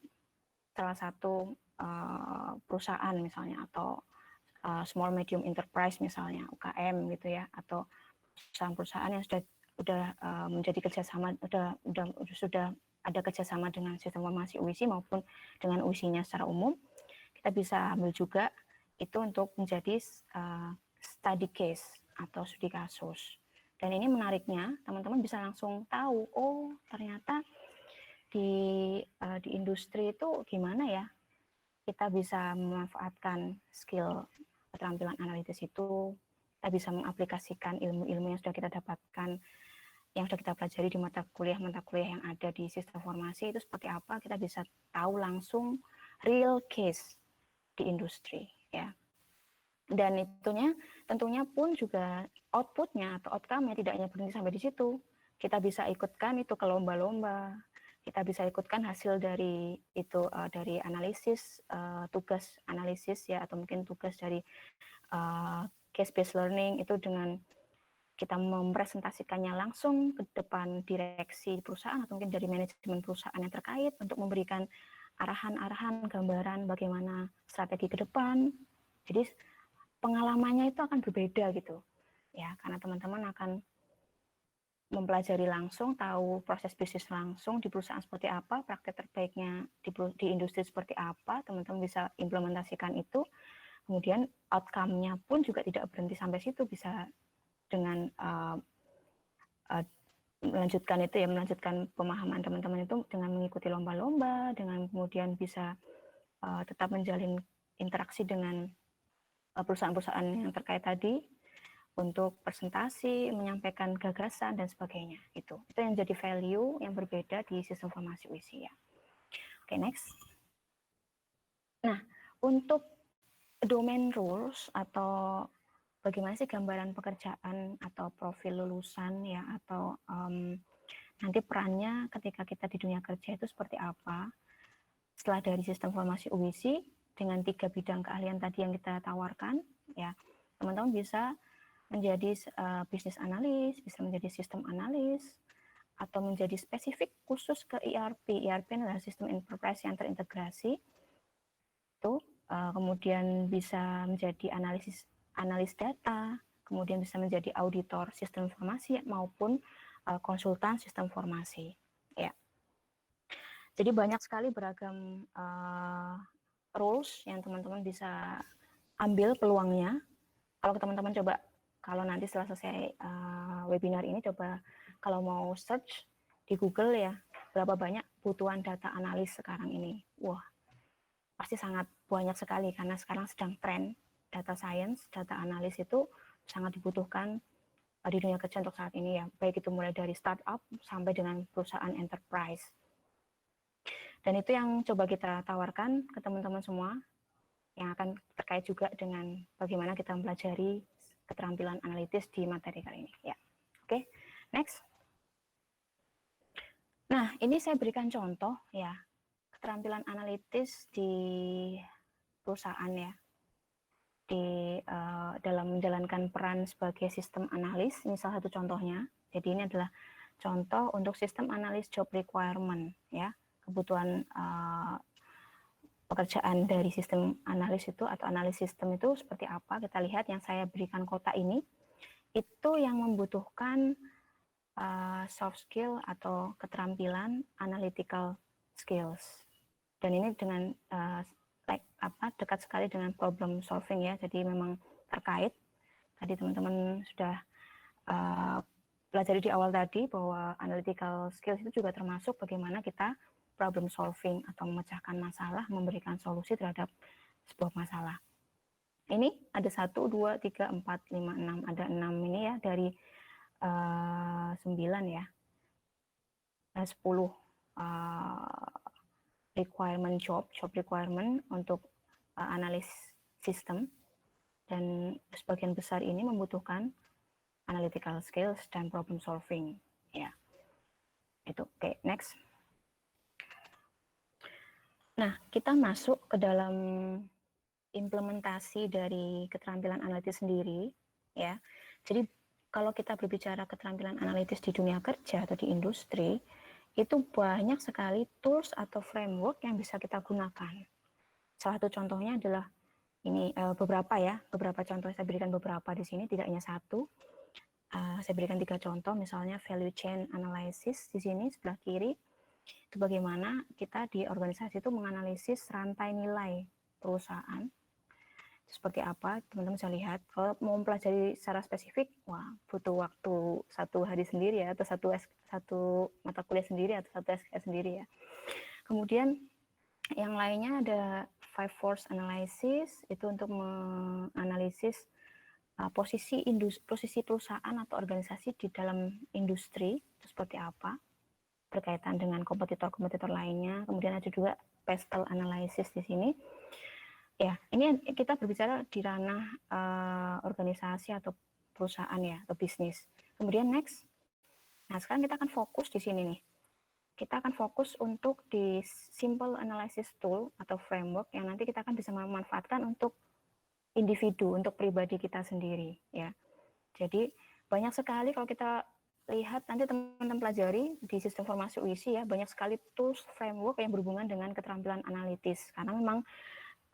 S4: salah satu perusahaan misalnya, atau small medium enterprise misalnya, UKM gitu ya, atau perusahaan-perusahaan yang sudah menjadi kerjasama, sudah ada kerjasama dengan sistem informasi UISI maupun dengan UISI-nya secara umum. Kita bisa ambil juga itu untuk menjadi study case atau studi kasus. Dan ini menariknya, teman-teman bisa langsung tahu, oh ternyata di industri itu gimana ya kita bisa memanfaatkan skill keterampilan analitis itu, kita bisa mengaplikasikan ilmu-ilmu yang sudah kita dapatkan, yang sudah kita pelajari di mata kuliah yang ada di sistem informasi itu seperti apa, kita bisa tahu langsung real case di industri, ya. Dan itunya tentunya pun juga outputnya atau outcome-nya tidak hanya berhenti sampai di situ. Kita bisa ikutkan itu ke lomba-lomba, kita bisa ikutkan hasil dari itu dari analisis, tugas analisis ya, atau mungkin tugas dari case-based learning itu dengan kita mempresentasikannya langsung ke depan direksi perusahaan atau mungkin dari manajemen perusahaan yang terkait untuk memberikan arahan-arahan, gambaran bagaimana strategi ke depan. Jadi pengalamannya itu akan berbeda gitu ya, karena teman-teman akan mempelajari langsung, tahu proses bisnis langsung di perusahaan seperti apa, praktek terbaiknya di industri seperti apa, teman-teman bisa implementasikan itu. Kemudian outcome-nya pun juga tidak berhenti sampai situ, bisa dengan melanjutkan itu ya, melanjutkan pemahaman teman-teman itu dengan mengikuti lomba-lomba, dengan kemudian bisa tetap menjalin interaksi dengan perusahaan-perusahaan yang terkait tadi, untuk presentasi, menyampaikan gagasan, dan sebagainya. Itu yang jadi value yang berbeda di sistem formasi UISI ya. Oke, next. Nah, untuk domain rules atau bagaimana sih gambaran pekerjaan atau profil lulusan ya, atau nanti perannya ketika kita di dunia kerja itu seperti apa, setelah dari sistem formasi UISI, dengan 3 bidang keahlian tadi yang kita tawarkan, ya teman-teman bisa menjadi bisnis analis, bisa menjadi sistem analis, atau menjadi spesifik khusus ke ERP. ERP adalah sistem enterprise yang terintegrasi. Itu kemudian bisa menjadi analis data, kemudian bisa menjadi auditor sistem informasi maupun konsultan sistem informasi. Ya. Jadi banyak sekali beragam roles yang teman-teman bisa ambil peluangnya. Kalau teman-teman coba, kalau nanti setelah selesai webinar ini, coba kalau mau search di Google ya, berapa banyak butuhan data analis sekarang ini. Wah, pasti sangat banyak sekali, karena sekarang sedang tren data science, data analis itu sangat dibutuhkan di dunia kerja untuk saat ini ya, baik itu mulai dari startup sampai dengan perusahaan enterprise. Dan itu yang coba kita tawarkan ke teman-teman semua, yang akan terkait juga dengan bagaimana kita mempelajari keterampilan analitis di materi kali ini. Ya, oke, next. Nah, ini saya berikan contoh ya, keterampilan analitis di perusahaan ya, di dalam menjalankan peran sebagai sistem analis. Ini salah satu contohnya. Jadi ini adalah contoh untuk sistem analis job requirement ya, kebutuhan pekerjaan dari sistem analis itu atau analis sistem itu seperti apa. Kita lihat yang saya berikan kotak ini, itu yang membutuhkan soft skill atau keterampilan analytical skills. Dan ini dengan dekat sekali dengan problem solving ya, jadi memang terkait. Tadi teman-teman sudah pelajari di awal tadi bahwa analytical skills itu juga termasuk bagaimana kita problem solving atau memecahkan masalah, memberikan solusi terhadap sebuah masalah. Ini ada 1, 2, 3, 4, 5, 6. Ada 6 ini ya, dari 9 ya. 10 requirement job requirement untuk analis sistem. Dan sebagian besar ini membutuhkan analytical skills dan problem solving. Ya, itu oke, next. Nah, kita masuk ke dalam implementasi dari keterampilan analitis sendiri, ya. Jadi kalau kita berbicara keterampilan analitis di dunia kerja atau di industri, itu banyak sekali tools atau framework yang bisa kita gunakan. Salah satu contohnya adalah ini beberapa contoh, saya berikan beberapa di sini, tidak hanya satu. Saya berikan 3 contoh, misalnya value chain analysis di sini sebelah kiri. Itu bagaimana kita di organisasi itu menganalisis rantai nilai perusahaan. Seperti apa, teman-teman bisa lihat. Kalau mau mempelajari secara spesifik, wah, butuh waktu 1 hari sendiri ya, atau satu mata kuliah sendiri, atau 1 SKS sendiri ya. Kemudian yang lainnya ada 5 force analysis, itu untuk menganalisis posisi perusahaan atau organisasi di dalam industri, itu seperti apa, berkaitan dengan kompetitor-kompetitor lainnya. Kemudian ada juga pestle analysis di sini. Ya, ini kita berbicara di ranah organisasi atau perusahaan ya, atau bisnis. Kemudian next. Nah, sekarang kita akan fokus di sini nih. Kita akan fokus untuk di simple analysis tool atau framework yang nanti kita akan bisa memanfaatkan untuk individu, untuk pribadi kita sendiri ya. Jadi banyak sekali kalau kita lihat nanti teman-teman pelajari di sistem formasi UISI ya, banyak sekali tools framework yang berhubungan dengan keterampilan analitis, karena memang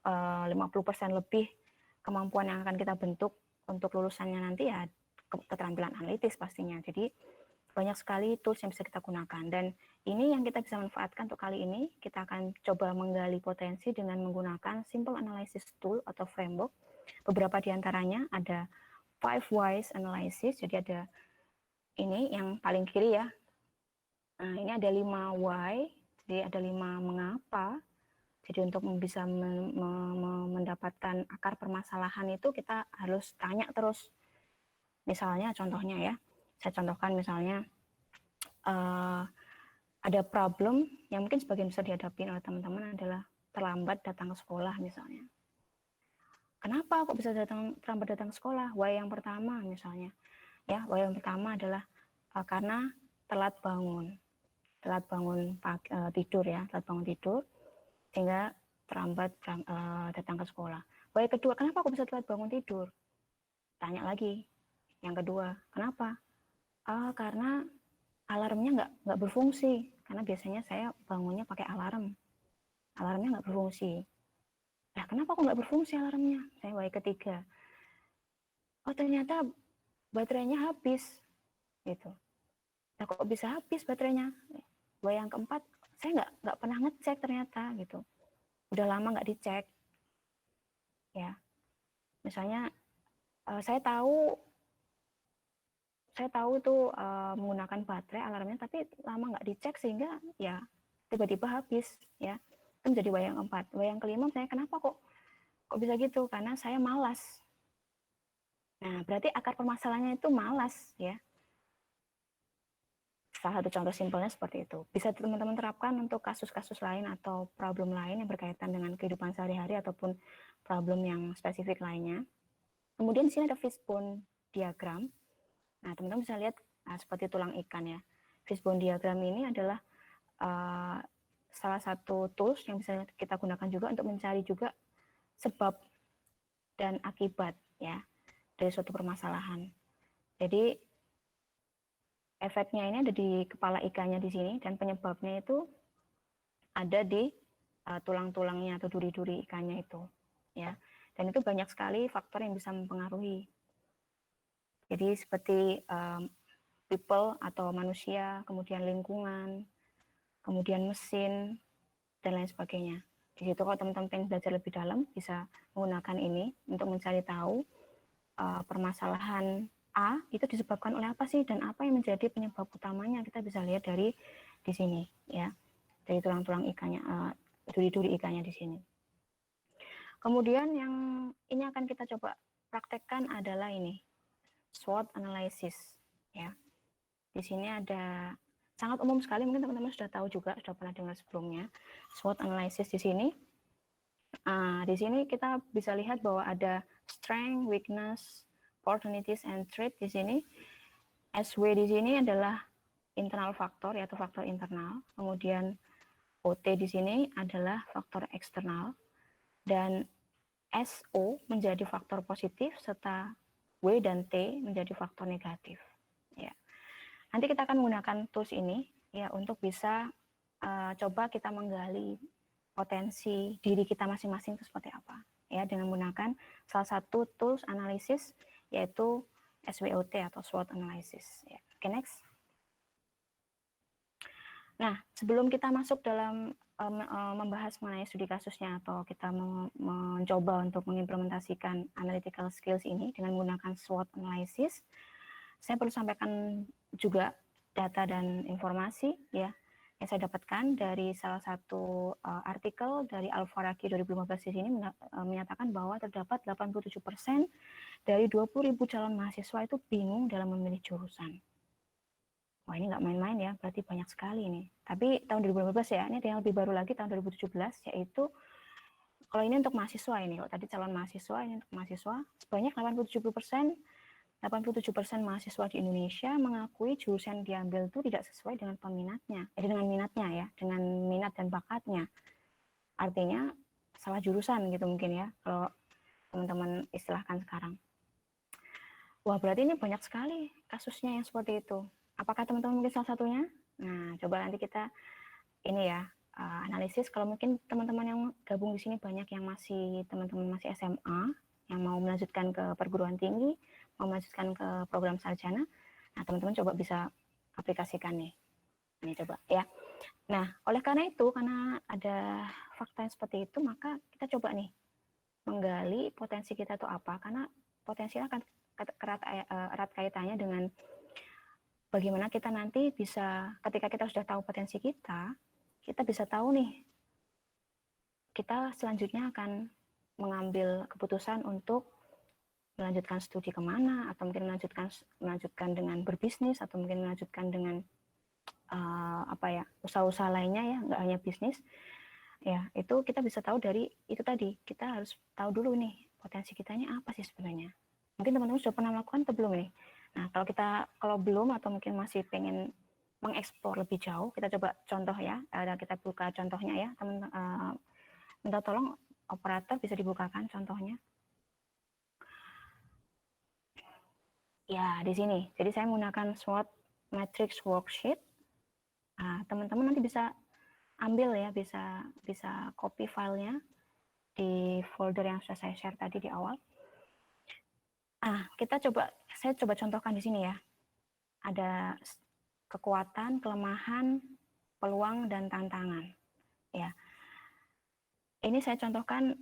S4: 50% lebih kemampuan yang akan kita bentuk untuk lulusannya nanti ya keterampilan analitis pastinya. Jadi banyak sekali tools yang bisa kita gunakan. Dan ini yang kita bisa manfaatkan untuk kali ini. Kita akan coba menggali potensi dengan menggunakan Simple Analysis Tool atau framework. Beberapa di antaranya ada 5 Whys Analysis. Jadi ada ini yang paling kiri ya. Nah, ini ada 5 why. Jadi ada 5 mengapa. Jadi untuk bisa mendapatkan akar permasalahan itu kita harus tanya terus. Misalnya contohnya ya, saya contohkan misalnya ada problem yang mungkin sebagian besar dihadapi oleh teman-teman adalah terlambat datang ke sekolah misalnya. Kenapa kok bisa terlambat datang ke sekolah? Why yang pertama misalnya. Ya, why yang pertama adalah karena telat bangun tidur ya, telat bangun tidur sehingga terlambat datang ke sekolah. Why kedua, kenapa kok bisa telat bangun tidur? Tanya lagi. Yang kedua, kenapa? Karena alarmnya nggak berfungsi. Karena biasanya saya bangunnya pakai alarm. Alarmnya nggak berfungsi. Nah, kenapa kok nggak berfungsi alarmnya? Saya why ketiga. Oh, ternyata baterainya habis. Gitu. Nah, kok bisa habis baterainya? Why yang keempat, saya nggak pernah ngecek ternyata gitu. Udah lama nggak dicek. Ya. Misalnya saya tahu itu menggunakan baterai alarmnya, tapi lama nggak dicek sehingga ya tiba-tiba habis ya. Itu menjadi why yang keempat. Why yang kelima, saya kenapa kok bisa gitu? Karena saya malas. Nah, berarti akar permasalahannya itu malas ya. Salah satu contoh simpelnya seperti itu. Bisa teman-teman terapkan untuk kasus-kasus lain atau problem lain yang berkaitan dengan kehidupan sehari-hari ataupun problem yang spesifik lainnya. Kemudian di sini ada fishbone diagram. Nah, teman-teman bisa lihat seperti tulang ikan ya. Fishbone diagram ini adalah salah satu tools yang bisa kita gunakan juga untuk mencari juga sebab dan akibat ya dari suatu permasalahan. Jadi efeknya ini ada di kepala ikannya di sini dan penyebabnya itu ada di tulang-tulangnya atau duri-duri ikannya itu ya. Dan itu banyak sekali faktor yang bisa mempengaruhi. Jadi seperti people atau manusia, kemudian lingkungan, kemudian mesin, dan lain sebagainya. Di situ kalau teman-teman pengen belajar lebih dalam, bisa menggunakan ini untuk mencari tahu permasalahan A itu disebabkan oleh apa sih, dan apa yang menjadi penyebab utamanya. Kita bisa lihat dari di sini, ya, dari tulang-tulang ikannya, duri-duri ikannya di sini. Kemudian yang ini akan kita coba praktekkan adalah ini, SWOT analysis, ya. Di sini ada sangat umum sekali, mungkin teman-teman sudah tahu juga, sudah pernah dengar sebelumnya. SWOT analysis di sini. Di sini kita bisa lihat bahwa ada strength, weakness, opportunities, and threat di sini. SW di sini adalah internal faktor, yaitu faktor internal. Kemudian OT di sini adalah faktor eksternal. Dan SO menjadi faktor positif, serta W dan T menjadi faktor negatif. Ya. Nanti kita akan menggunakan tools ini ya untuk bisa coba kita menggali potensi diri kita masing-masing itu seperti apa ya dengan menggunakan salah satu tools analisis yaitu SWOT atau SWOT analysis. Ya. Oke, next. Nah, sebelum kita masuk dalam membahas mengenai studi kasusnya atau kita mencoba untuk mengimplementasikan analytical skills ini dengan menggunakan SWOT analysis, saya perlu sampaikan juga data dan informasi ya yang saya dapatkan dari salah satu artikel dari Al-Faraki 2015 di sini menyatakan bahwa terdapat 87% dari 20.000 calon mahasiswa itu bingung dalam memilih jurusan. Wah, ini nggak main-main ya, berarti banyak sekali ini. Tapi tahun 2015 ya, ini ada yang lebih baru lagi tahun 2017, yaitu kalau ini untuk mahasiswa ini, kalau tadi calon mahasiswa, ini untuk mahasiswa, sebanyak 87% mahasiswa di Indonesia mengakui jurusan yang diambil itu tidak sesuai dengan peminatnya, dengan minatnya ya, dengan minat dan bakatnya. Artinya salah jurusan gitu mungkin ya, kalau teman-teman istilahkan sekarang. Wah, berarti ini banyak sekali kasusnya yang seperti itu. Apakah teman-teman mungkin salah satunya? Nah, coba nanti kita ini ya, analisis. Kalau mungkin teman-teman yang gabung di sini banyak yang teman-teman masih SMA, yang mau melanjutkan ke perguruan tinggi, mau melanjutkan ke program sarjana. Nah, teman-teman coba bisa aplikasikan nih. Ini coba ya. Nah, oleh karena itu, karena ada fakta yang seperti itu, maka kita coba nih menggali potensi kita itu apa, karena potensi akan erat kaitannya dengan bagaimana kita nanti bisa, ketika kita sudah tahu potensi kita bisa tahu nih, kita selanjutnya akan mengambil keputusan untuk melanjutkan studi kemana, atau mungkin melanjutkan dengan berbisnis, atau mungkin melanjutkan dengan usaha-usaha lainnya ya, nggak hanya bisnis. Ya, itu kita bisa tahu dari itu tadi. Kita harus tahu dulu nih potensi kitanya apa sih sebenarnya. Mungkin teman-teman sudah pernah melakukan atau belum nih. Nah, kalau belum atau mungkin masih pengen mengeksplor lebih jauh, kita coba contoh ya. Kita buka contohnya ya, teman. Minta tolong operator bisa dibukakan contohnya. Ya, di sini. Jadi saya menggunakan SWOT Matrix Worksheet. Nah, teman-teman nanti bisa ambil ya, bisa copy filenya di folder yang sudah saya share tadi di awal. Saya coba contohkan di sini ya. Ada kekuatan, kelemahan, peluang, dan tantangan. Ya, ini saya contohkan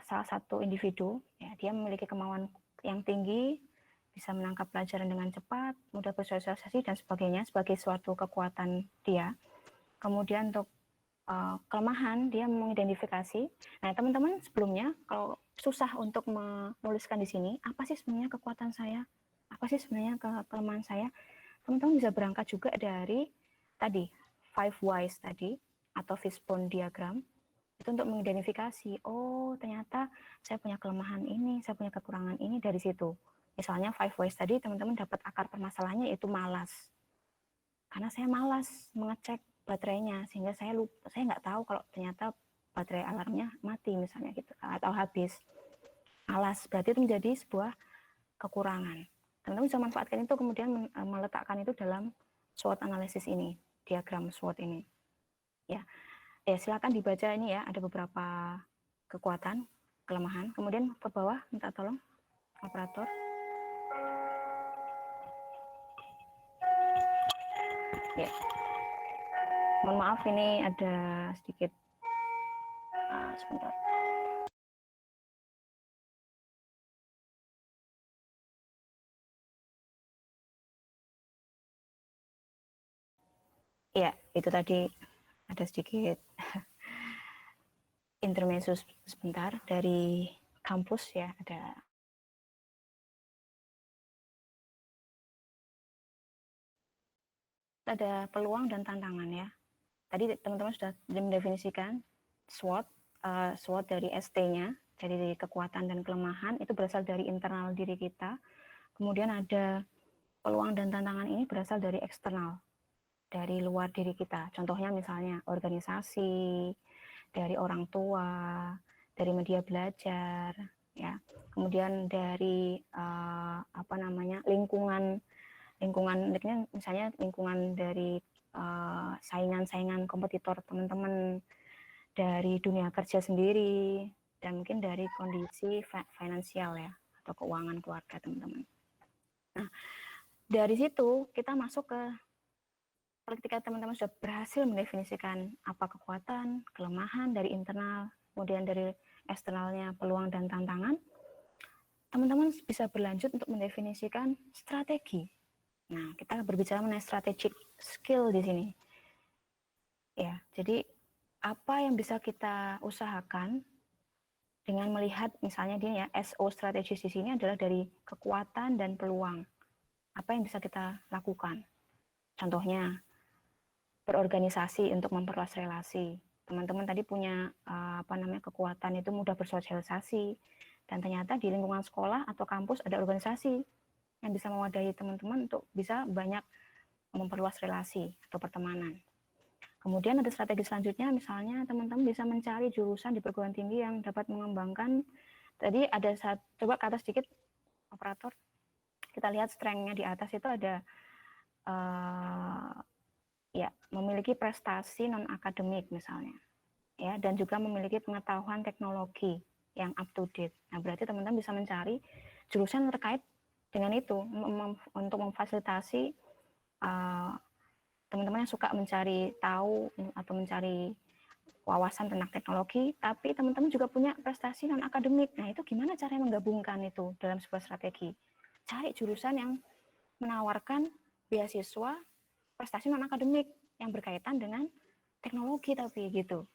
S4: salah satu individu. Ya, dia memiliki kemauan yang tinggi, bisa menangkap pelajaran dengan cepat, mudah bersosialisasi dan sebagainya sebagai suatu kekuatan dia. Kemudian untuk kelemahan, dia mengidentifikasi. Nah, teman-teman sebelumnya kalau susah untuk menuliskan di sini, apa sih sebenarnya kekuatan saya? Apa sih sebenarnya kelemahan saya? Teman-teman bisa berangkat juga dari tadi, 5 whys tadi, atau fishbone diagram, itu untuk mengidentifikasi, oh ternyata saya punya kelemahan ini, saya punya kekurangan ini dari situ. Misalnya 5 whys tadi, teman-teman dapat akar permasalahannya yaitu malas. Karena saya malas mengecek baterainya, sehingga saya nggak tahu kalau ternyata baterai alarmnya mati misalnya gitu, atau habis. Malas, berarti itu menjadi sebuah kekurangan. Teman-teman bisa manfaatkan itu, kemudian meletakkan itu dalam SWOT analisis ini, diagram SWOT ini. Ya, silakan dibaca ini ya, ada beberapa kekuatan, kelemahan. Kemudian ke bawah, minta tolong operator. Ya. Mohon maaf ini ada sedikit sebentar. Ya, itu tadi ada sedikit intermezzo sebentar dari kampus ya, ada peluang dan tantangan ya. Tadi teman-teman sudah mendefinisikan SWOT, SWOT dari ST-nya, dari kekuatan dan kelemahan, itu berasal dari internal diri kita. Kemudian ada peluang dan tantangan ini berasal dari eksternal, dari luar diri kita. Contohnya misalnya organisasi, dari orang tua, dari media belajar, ya. Kemudian dari lingkungan, misalnya lingkungan dari saingan-saingan kompetitor teman-teman, dari dunia kerja sendiri, dan mungkin dari kondisi finansial ya, atau keuangan keluarga teman-teman. Nah, dari situ kita masuk ke, ketika teman-teman sudah berhasil mendefinisikan apa kekuatan, kelemahan dari internal, kemudian dari eksternalnya peluang dan tantangan, teman-teman bisa berlanjut untuk mendefinisikan strategi. Nah, kita berbicara mengenai strategic skill di sini. Ya, jadi apa yang bisa kita usahakan dengan melihat misalnya dia ya, SO strategis di sini adalah dari kekuatan dan peluang. Apa yang bisa kita lakukan? Contohnya berorganisasi untuk memperluas relasi. Teman-teman tadi punya kekuatan itu mudah bersosialisasi, dan ternyata di lingkungan sekolah atau kampus ada organisasi yang bisa mewadahi teman-teman untuk bisa banyak memperluas relasi atau pertemanan. Kemudian ada strategi selanjutnya, misalnya teman-teman bisa mencari jurusan di perguruan tinggi yang dapat mengembangkan, tadi ada coba ke atas sedikit operator, kita lihat strength-nya di atas itu ada memiliki prestasi non-akademik misalnya, ya, dan juga memiliki pengetahuan teknologi yang up to date. Nah, berarti teman-teman bisa mencari jurusan terkait dengan itu untuk memfasilitasi teman-teman yang suka mencari tahu atau mencari wawasan tentang teknologi, tapi teman-teman juga punya prestasi non akademik. Nah, itu gimana cara menggabungkan itu dalam sebuah strategi? Cari jurusan yang menawarkan beasiswa prestasi non akademik yang berkaitan dengan teknologi tapi gitu.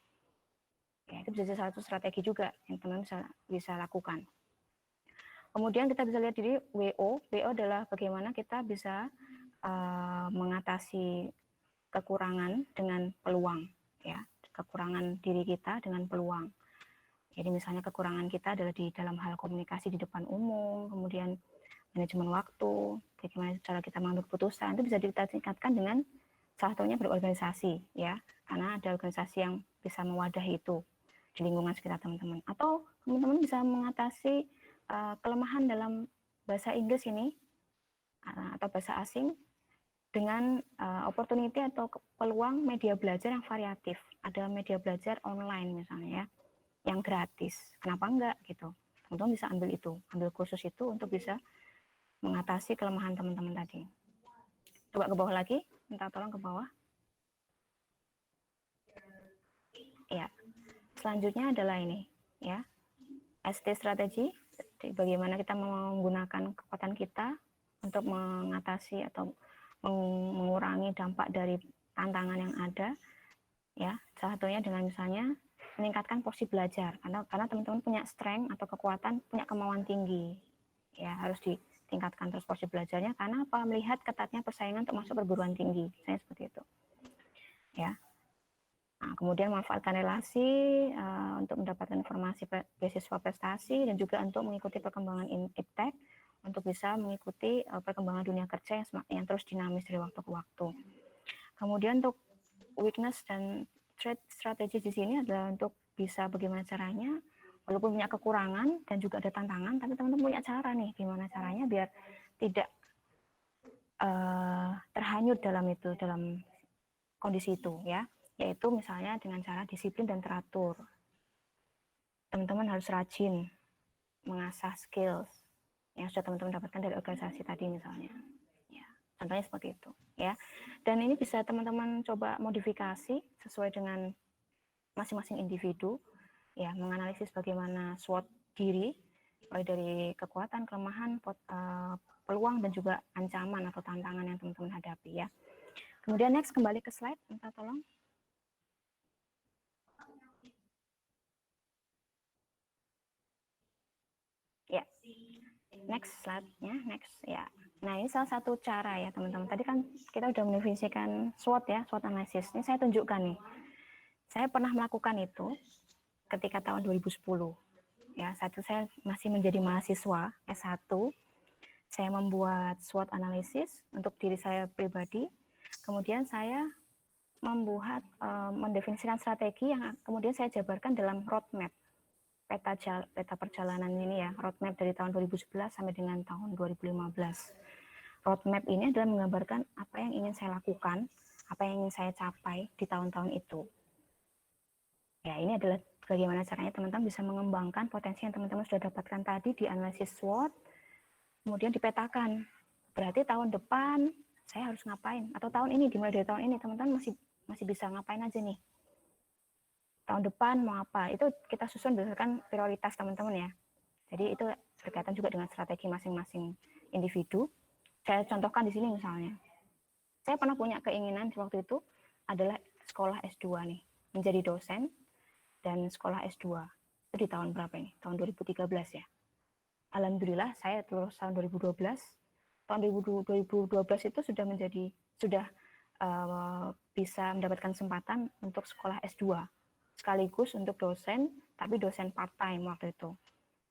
S4: Ya, itu bisa jadi satu strategi juga yang teman-teman bisa lakukan. Kemudian kita bisa lihat di WO. WO adalah bagaimana kita bisa mengatasi kekurangan dengan peluang, ya, kekurangan diri kita dengan peluang. Jadi misalnya kekurangan kita adalah di dalam hal komunikasi di depan umum, kemudian manajemen waktu, bagaimana cara kita mengambil keputusan, itu bisa ditingkatkan dengan salah satunya berorganisasi, ya, karena ada organisasi yang bisa mewadahi itu di lingkungan sekitar teman-teman. Atau teman-teman bisa mengatasi kelemahan dalam bahasa Inggris ini atau bahasa asing dengan opportunity atau peluang media belajar yang variatif. Ada media belajar online misalnya ya, yang gratis. Kenapa enggak gitu? Teman-teman bisa ambil itu, ambil kursus itu untuk bisa mengatasi kelemahan teman-teman tadi. Coba ke bawah lagi, minta tolong ke bawah. Ya, selanjutnya adalah ini ya, ST strategi. Bagaimana kita menggunakan kekuatan kita untuk mengatasi atau mengurangi dampak dari tantangan yang ada, ya, salah satunya dengan misalnya meningkatkan porsi belajar, karena teman-teman punya strength atau kekuatan, punya kemauan tinggi, ya, harus ditingkatkan terus porsi belajarnya, karena apa, melihat ketatnya persaingan untuk masuk perguruan tinggi, saya seperti itu, ya. Nah, kemudian manfaatkan relasi untuk mendapatkan informasi beasiswa prestasi dan juga untuk mengikuti perkembangan iptek, untuk bisa mengikuti perkembangan dunia kerja yang terus dinamis dari waktu ke waktu. Kemudian untuk weakness dan threat strategi di sini adalah untuk bisa bagaimana caranya, walaupun punya kekurangan dan juga ada tantangan, tapi teman-teman punya cara nih, gimana caranya biar tidak terhanyut dalam kondisi itu, ya, yaitu misalnya dengan cara disiplin dan teratur. Teman-teman harus rajin mengasah skills yang sudah teman-teman dapatkan dari organisasi tadi misalnya, ya, contohnya seperti itu, ya. Dan ini bisa teman-teman coba modifikasi sesuai dengan masing-masing individu, ya, menganalisis bagaimana SWOT diri, mulai dari kekuatan, kelemahan, peluang dan juga ancaman atau tantangan yang teman-teman hadapi, ya. Kemudian next, kembali ke slide, minta tolong. Ya. Next slide-nya, next ya. Nah, ini salah satu cara ya teman-teman. Tadi kan kita udah mendefinisikan SWOT ya, SWOT analysis. Ini saya tunjukkan nih. Saya pernah melakukan itu ketika tahun 2010. Ya, satu saya masih menjadi mahasiswa S1. Saya membuat SWOT analysis untuk diri saya pribadi. Kemudian saya mendefinisikan strategi yang kemudian saya jabarkan dalam roadmap. Peta perjalanan ini ya, roadmap dari tahun 2011 sampai dengan tahun 2015. Roadmap ini adalah menggambarkan apa yang ingin saya lakukan, apa yang ingin saya capai di tahun-tahun itu. Ya, ini adalah bagaimana caranya teman-teman bisa mengembangkan potensi yang teman-teman sudah dapatkan tadi di analisis SWOT, kemudian dipetakan. Berarti tahun depan saya harus ngapain? Atau tahun ini, dimulai dari tahun ini, teman-teman masih bisa ngapain aja nih? Tahun depan mau apa, itu kita susun berdasarkan prioritas teman-teman ya. Jadi itu berkaitan juga dengan strategi masing-masing individu. Saya contohkan di sini misalnya, saya pernah punya keinginan di waktu itu adalah sekolah S2 nih, menjadi dosen dan sekolah S2. Itu di tahun berapa ini? Tahun 2013 ya. Alhamdulillah saya lulus tahun 2012. Tahun 2012 itu sudah bisa mendapatkan kesempatan untuk sekolah S2. Sekaligus untuk dosen, tapi dosen part-time waktu itu.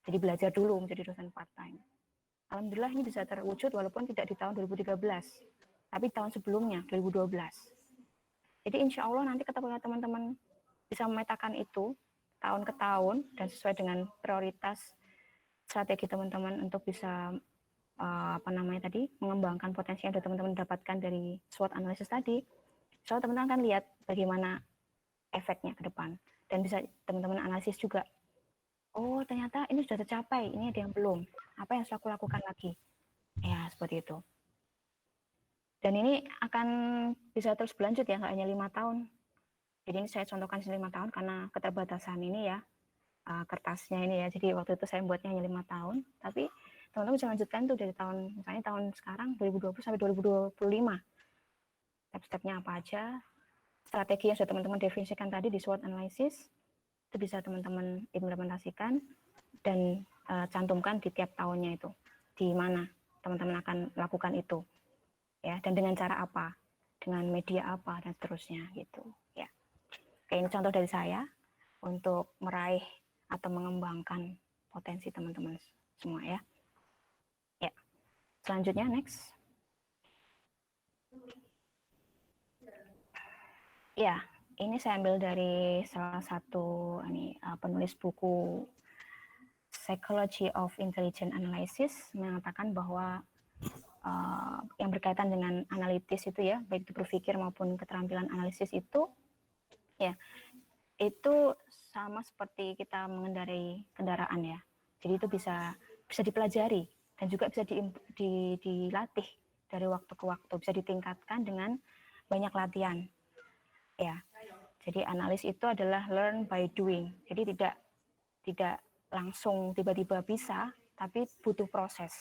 S4: Jadi belajar dulu menjadi dosen part-time. Alhamdulillah ini bisa terwujud walaupun tidak di tahun 2013, tapi tahun sebelumnya, 2012. Jadi insya Allah nanti ketika teman-teman bisa memetakan itu tahun ke tahun dan sesuai dengan prioritas strategi teman-teman untuk bisa mengembangkan potensi yang teman-teman dapatkan dari SWOT analysis tadi. So teman-teman akan lihat bagaimana efeknya ke depan dan bisa teman-teman analisis juga. Oh ternyata ini sudah tercapai, ini ada yang belum. Apa yang harus aku lakukan lagi? Ya seperti itu. Dan ini akan bisa terus berlanjut ya, nggak hanya 5 tahun. Jadi ini saya contohkan 5 tahun karena keterbatasan ini ya, kertasnya ini ya. Jadi waktu itu saya buatnya hanya 5 tahun, tapi teman-teman bisa lanjutkan tuh dari tahun, misalnya tahun sekarang 2020 sampai 2025. Step-stepnya apa aja, strategi yang sudah teman-teman definisikan tadi di SWOT analysis, itu bisa teman-teman implementasikan dan cantumkan di tiap tahunnya itu. Di mana teman-teman akan lakukan itu. Ya, dan dengan cara apa, dengan media apa, dan seterusnya gitu ya. Oke, ini contoh dari saya untuk meraih atau mengembangkan potensi teman-teman semua ya. Ya, selanjutnya next. Ya, ini saya ambil dari salah satu penulis buku Psychology of Intelligent Analysis, mengatakan bahwa yang berkaitan dengan analitis itu ya, baik itu berpikir maupun keterampilan analisis itu ya, itu sama seperti kita mengendarai kendaraan ya. Jadi itu bisa dipelajari dan juga bisa dilatih dari waktu ke waktu, bisa ditingkatkan dengan banyak latihan. Ya. Jadi analis itu adalah learn by doing. Jadi tidak langsung tiba-tiba bisa, tapi butuh proses,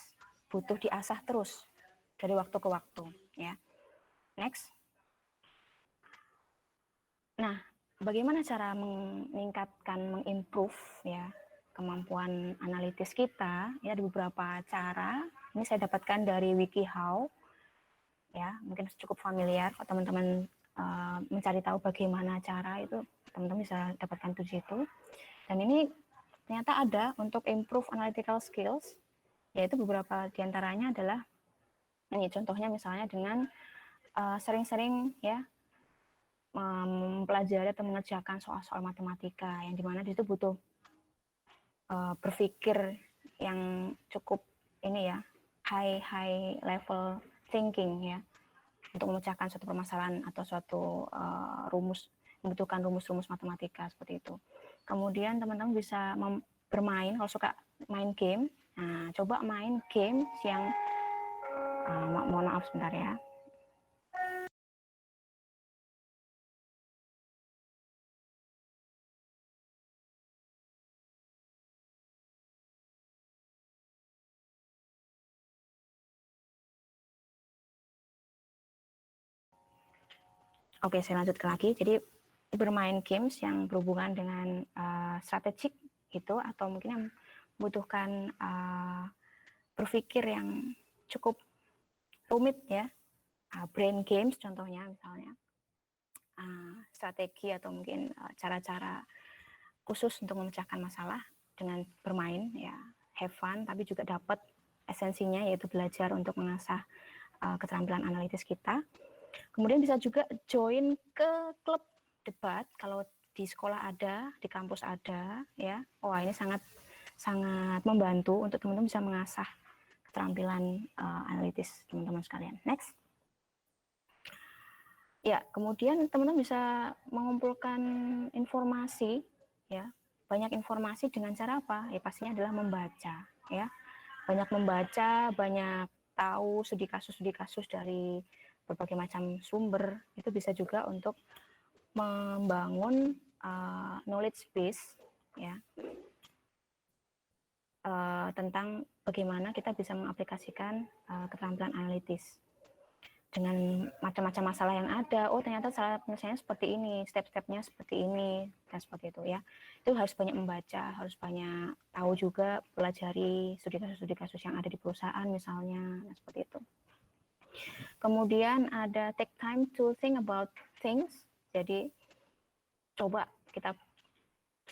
S4: butuh diasah terus dari waktu ke waktu ya. Next. Nah, bagaimana cara meningkatkan, mengimprove ya kemampuan analitis kita? Ya, ada beberapa cara. Ini saya dapatkan dari WikiHow. Ya, mungkin cukup familiar kalau teman-teman mencari tahu bagaimana cara itu, teman-teman bisa dapatkan di situ. Dan ini ternyata ada untuk improve analytical skills, yaitu beberapa diantaranya adalah ini contohnya misalnya dengan sering-sering ya mempelajari atau mengerjakan soal-soal matematika yang dimana di situ butuh berpikir yang cukup ini ya, high level thinking ya, untuk memecahkan suatu permasalahan atau suatu rumus, membutuhkan rumus-rumus matematika seperti itu. Kemudian teman-teman bisa bermain, kalau suka main game, nah coba main game yang mohon maaf sebentar ya. Oke, saya lanjutkan lagi. Jadi bermain games yang berhubungan dengan strategik gitu, atau mungkin yang membutuhkan berpikir yang cukup rumit ya, brain games contohnya misalnya, strategi atau mungkin cara-cara khusus untuk memecahkan masalah dengan bermain ya, have fun, tapi juga dapat esensinya yaitu belajar untuk mengasah keterampilan analitis kita. Kemudian bisa juga join ke klub debat kalau di sekolah ada, di kampus ada ya. Wah, ini sangat membantu untuk teman-teman bisa mengasah keterampilan analitis teman-teman sekalian. Next. Ya, kemudian teman-teman bisa mengumpulkan informasi ya. Banyak informasi dengan cara apa? Ya pastinya adalah membaca ya. Banyak membaca, banyak tahu studi kasus dari berbagai macam sumber, itu bisa juga untuk membangun knowledge base ya, tentang bagaimana kita bisa mengaplikasikan keterampilan analitis dengan macam-macam masalah yang ada. Oh, ternyata cara penyelesaiannya seperti ini, step-stepnya seperti ini, dan seperti itu ya. Itu harus banyak membaca, harus banyak tahu juga, pelajari studi kasus yang ada di perusahaan misalnya, nah, seperti itu. Kemudian ada take time to think about things. Jadi coba kita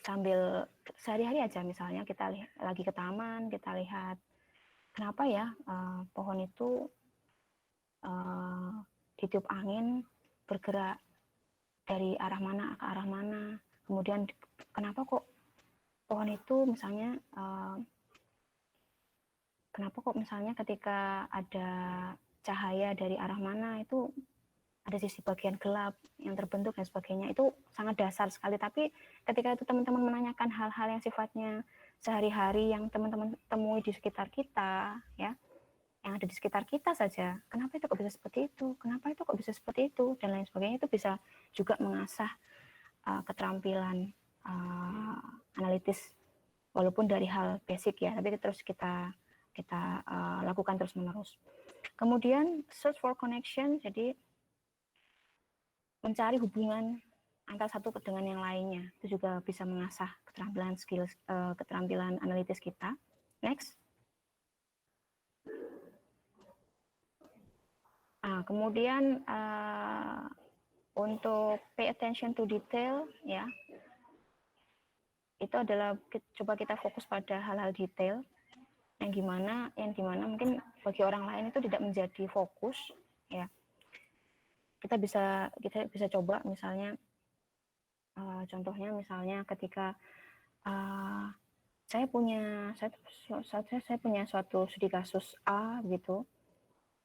S4: sambil sehari-hari aja, misalnya kita lagi ke taman, kita lihat kenapa ya pohon itu ditiup angin bergerak dari arah mana ke arah mana. Kemudian kenapa kok pohon itu misalnya ketika ada cahaya dari arah mana itu ada sisi bagian gelap yang terbentuk dan sebagainya. Itu sangat dasar sekali, tapi ketika itu teman-teman menanyakan hal-hal yang sifatnya sehari-hari yang teman-teman temui di sekitar kita ya, yang ada di sekitar kita saja. Kenapa itu kok bisa seperti itu? Kenapa itu kok bisa seperti itu? Dan lain sebagainya, itu bisa juga mengasah keterampilan analitis, walaupun dari hal basic ya, tapi terus kita lakukan terus menerus. Kemudian search for connection, jadi mencari hubungan antara satu dengan yang lainnya, itu juga bisa mengasah keterampilan keterampilan analitis kita. Next. Kemudian untuk pay attention to detail, ya, itu adalah coba kita fokus pada hal-hal detail yang dimana mungkin bagi orang lain itu tidak menjadi fokus, ya. Kita bisa coba misalnya, contohnya misalnya ketika saya punya suatu studi kasus A gitu.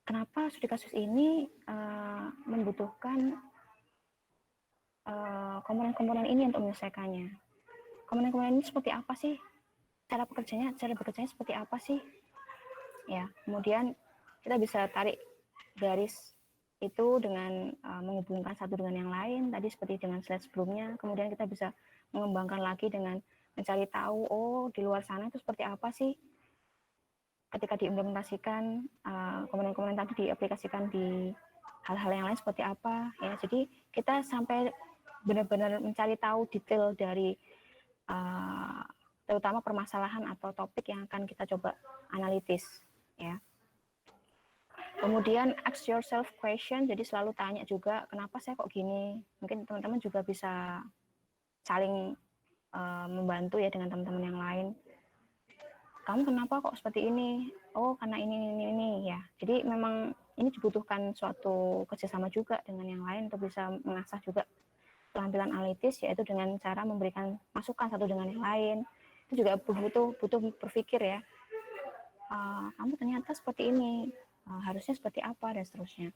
S4: Kenapa studi kasus ini membutuhkan komponen-komponen ini untuk menyelesaikannya? Komponen-komponen ini seperti apa sih? Cara bekerjanya seperti apa sih? Ya, kemudian kita bisa tarik garis itu dengan menghubungkan satu dengan yang lain. Tadi seperti dengan slide sebelumnya. Kemudian kita bisa mengembangkan lagi dengan mencari tahu, oh di luar sana itu seperti apa sih? Ketika diimplementasikan, komponen-komponen tadi diaplikasikan di hal-hal yang lain seperti apa, ya. Jadi kita sampai benar-benar mencari tahu detail dari terutama permasalahan atau topik yang akan kita coba analitis, ya. Kemudian ask yourself question, jadi selalu tanya juga, kenapa saya kok gini? Mungkin teman-teman juga bisa saling membantu ya dengan teman-teman yang lain. Kamu kenapa kok seperti ini? Oh, karena ini ya. Jadi memang ini dibutuhkan suatu kerjasama juga dengan yang lain untuk bisa mengasah juga keterampilan analitis, yaitu dengan cara memberikan masukan satu dengan yang lain. Itu juga butuh berpikir ya. Kamu ternyata seperti ini, harusnya seperti apa, dan seterusnya.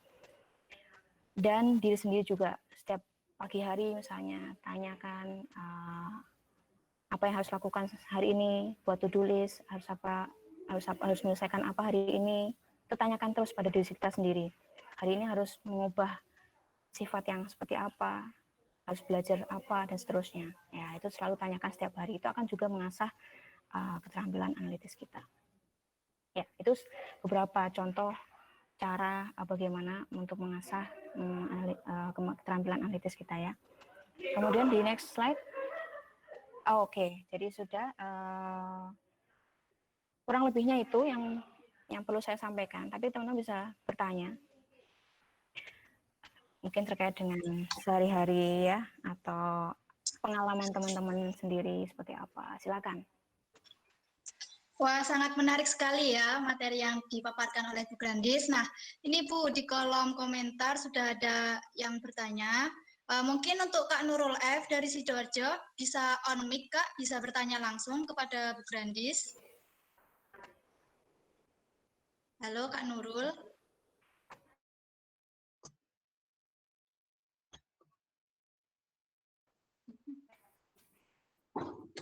S4: Dan diri sendiri juga, setiap pagi hari misalnya tanyakan apa yang harus lakukan hari ini, buat to-do list, harus menyelesaikan apa hari ini. Itu tanyakan terus pada diri kita sendiri. Hari ini harus mengubah sifat yang seperti apa, harus belajar apa, dan seterusnya. Ya, itu selalu tanyakan setiap hari. Itu akan juga mengasah keterampilan analitis kita. Ya, itu beberapa contoh cara bagaimana untuk mengasah keterampilan analitis kita ya. Kemudian di next slide. Oke. Jadi sudah kurang lebihnya itu yang perlu saya sampaikan. Tapi teman-teman bisa bertanya, mungkin terkait dengan sehari-hari ya, atau pengalaman teman-teman sendiri seperti apa. Silakan.
S1: Wah, sangat menarik sekali ya materi yang dipaparkan oleh Bu Grandis. Nah, ini Bu, di kolom komentar sudah ada yang bertanya. Mungkin untuk Kak Nurul F dari Sidoarjo, bisa on mic Kak, bisa bertanya langsung kepada Bu Grandis. Halo Kak Nurul.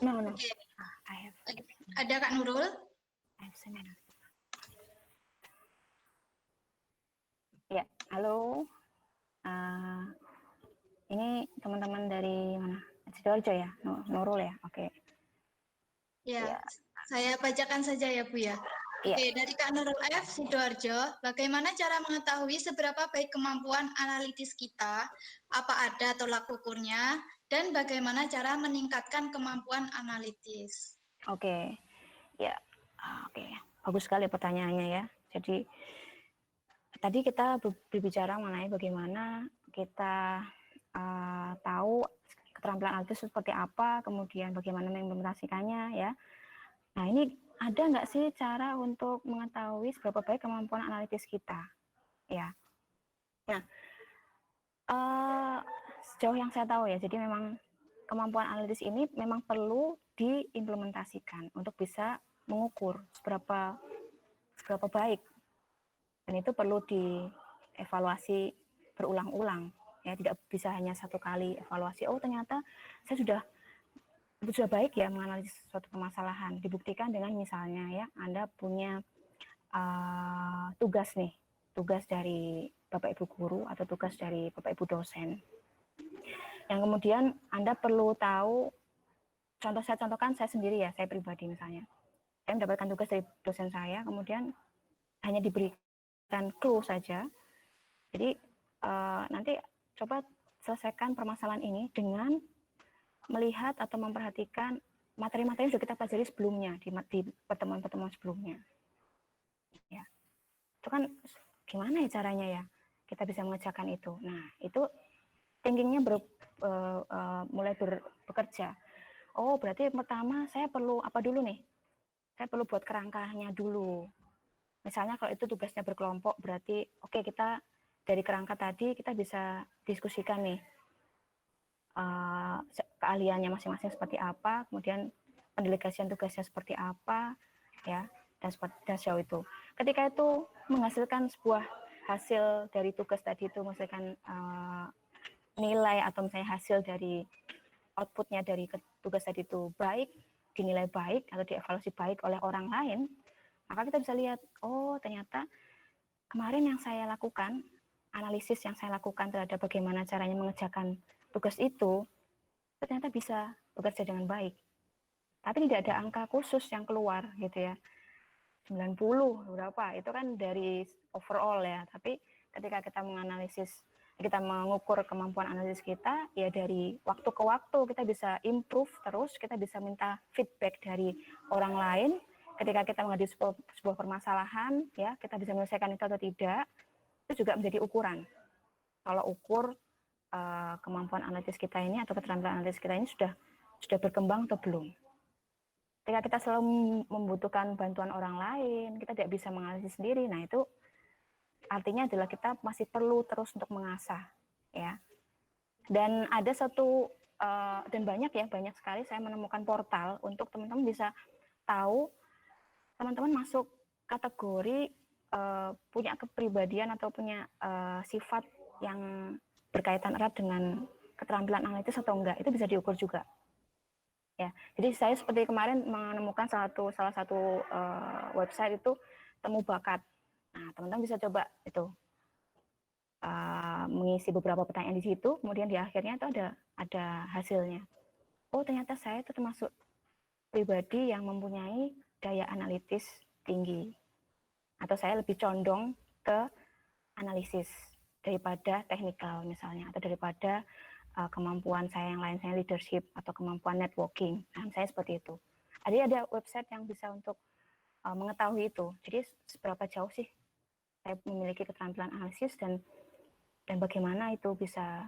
S4: No.
S1: Okay.
S4: I have.
S1: Ada Kak Nurul?
S4: I have seminar. Ya, halo. Ini teman-teman dari mana? Sidoarjo ya, Nurul ya. Oke.
S1: Ya, saya bacakan saja ya Bu ya.
S4: Ya.
S1: Oke, dari Kak Nurul F. Sidoarjo, bagaimana cara mengetahui seberapa baik kemampuan analitis kita, apa ada tolak ukurnya, dan bagaimana cara meningkatkan kemampuan analitis?
S4: Oke, ya, oke, bagus sekali pertanyaannya ya. Jadi tadi kita berbicara mengenai bagaimana kita tahu keterampilan analitis seperti apa, kemudian bagaimana mengimplementasikannya ya. Nah, ini ada nggak sih cara untuk mengetahui seberapa baik kemampuan analitis kita? Ya. Nah, sejauh yang saya tahu ya, jadi memang kemampuan analitis ini memang perlu diimplementasikan untuk bisa mengukur seberapa baik. Dan itu perlu dievaluasi berulang-ulang. Ya, tidak bisa hanya satu kali evaluasi. Oh, ternyata saya sudah baik ya menganalisis suatu permasalahan. Dibuktikan dengan misalnya ya, Anda punya tugas nih, tugas dari Bapak Ibu guru atau tugas dari Bapak Ibu dosen. Yang kemudian Anda perlu tahu, contoh saya contohkan saya sendiri ya, saya pribadi misalnya. Saya mendapatkan tugas dari dosen saya, kemudian hanya diberikan clue saja. Jadi nanti coba selesaikan permasalahan ini dengan melihat atau memperhatikan materi-materi yang sudah kita pelajari sebelumnya di pertemuan-pertemuan sebelumnya. Ya, itu kan gimana ya caranya ya kita bisa mengerjakan itu. Nah, itu thinkingnya mulai bekerja. Oh, berarti pertama saya perlu apa dulu nih? Saya perlu buat kerangkanya dulu. Misalnya kalau itu tugasnya berkelompok, berarti oke, kita dari kerangka tadi kita bisa diskusikan nih keahliannya masing-masing seperti apa, kemudian pendelegasian tugasnya seperti apa, ya, dan sejauh itu. Ketika itu menghasilkan sebuah hasil dari tugas tadi itu, menghasilkan nilai atau misalnya hasil dari outputnya dari tugas tadi itu baik, dinilai baik atau dievaluasi baik oleh orang lain, maka kita bisa lihat, oh ternyata kemarin yang saya lakukan, analisis yang saya lakukan terhadap bagaimana caranya mengerjakan tugas itu, ternyata bisa bekerja dengan baik. Tapi tidak ada angka khusus yang keluar gitu ya. 90 berapa, itu kan dari overall ya. Tapi ketika kita menganalisis, kita mengukur kemampuan analisis kita, ya dari waktu ke waktu kita bisa improve terus, kita bisa minta feedback dari orang lain. Ketika kita menghadapi sebuah permasalahan, ya kita bisa menyelesaikan itu atau tidak, itu juga menjadi ukuran. Kalau ukur kemampuan analitis kita ini atau keterampilan analitis kita ini sudah berkembang atau belum. Ketika kita selalu membutuhkan bantuan orang lain, kita tidak bisa menganalisis sendiri. Nah, itu artinya adalah kita masih perlu terus untuk mengasah, ya. Dan ada satu dan banyak sekali saya menemukan portal untuk teman-teman bisa tahu teman-teman masuk kategori punya kepribadian atau punya sifat yang berkaitan erat dengan keterampilan analitis atau enggak, itu bisa diukur juga. Ya, jadi saya seperti kemarin menemukan salah satu website itu Temu Bakat. Nah, teman-teman bisa coba itu mengisi beberapa pertanyaan di situ, kemudian di akhirnya itu ada hasilnya. Oh, ternyata saya itu termasuk pribadi yang mempunyai daya analitis tinggi, atau saya lebih condong ke analisis daripada teknikal misalnya, atau daripada kemampuan saya yang lain, saya leadership atau kemampuan networking. Nah, saya seperti itu. Ada website yang bisa untuk mengetahui itu. Jadi seberapa jauh sih saya memiliki keterampilan analisis dan bagaimana itu bisa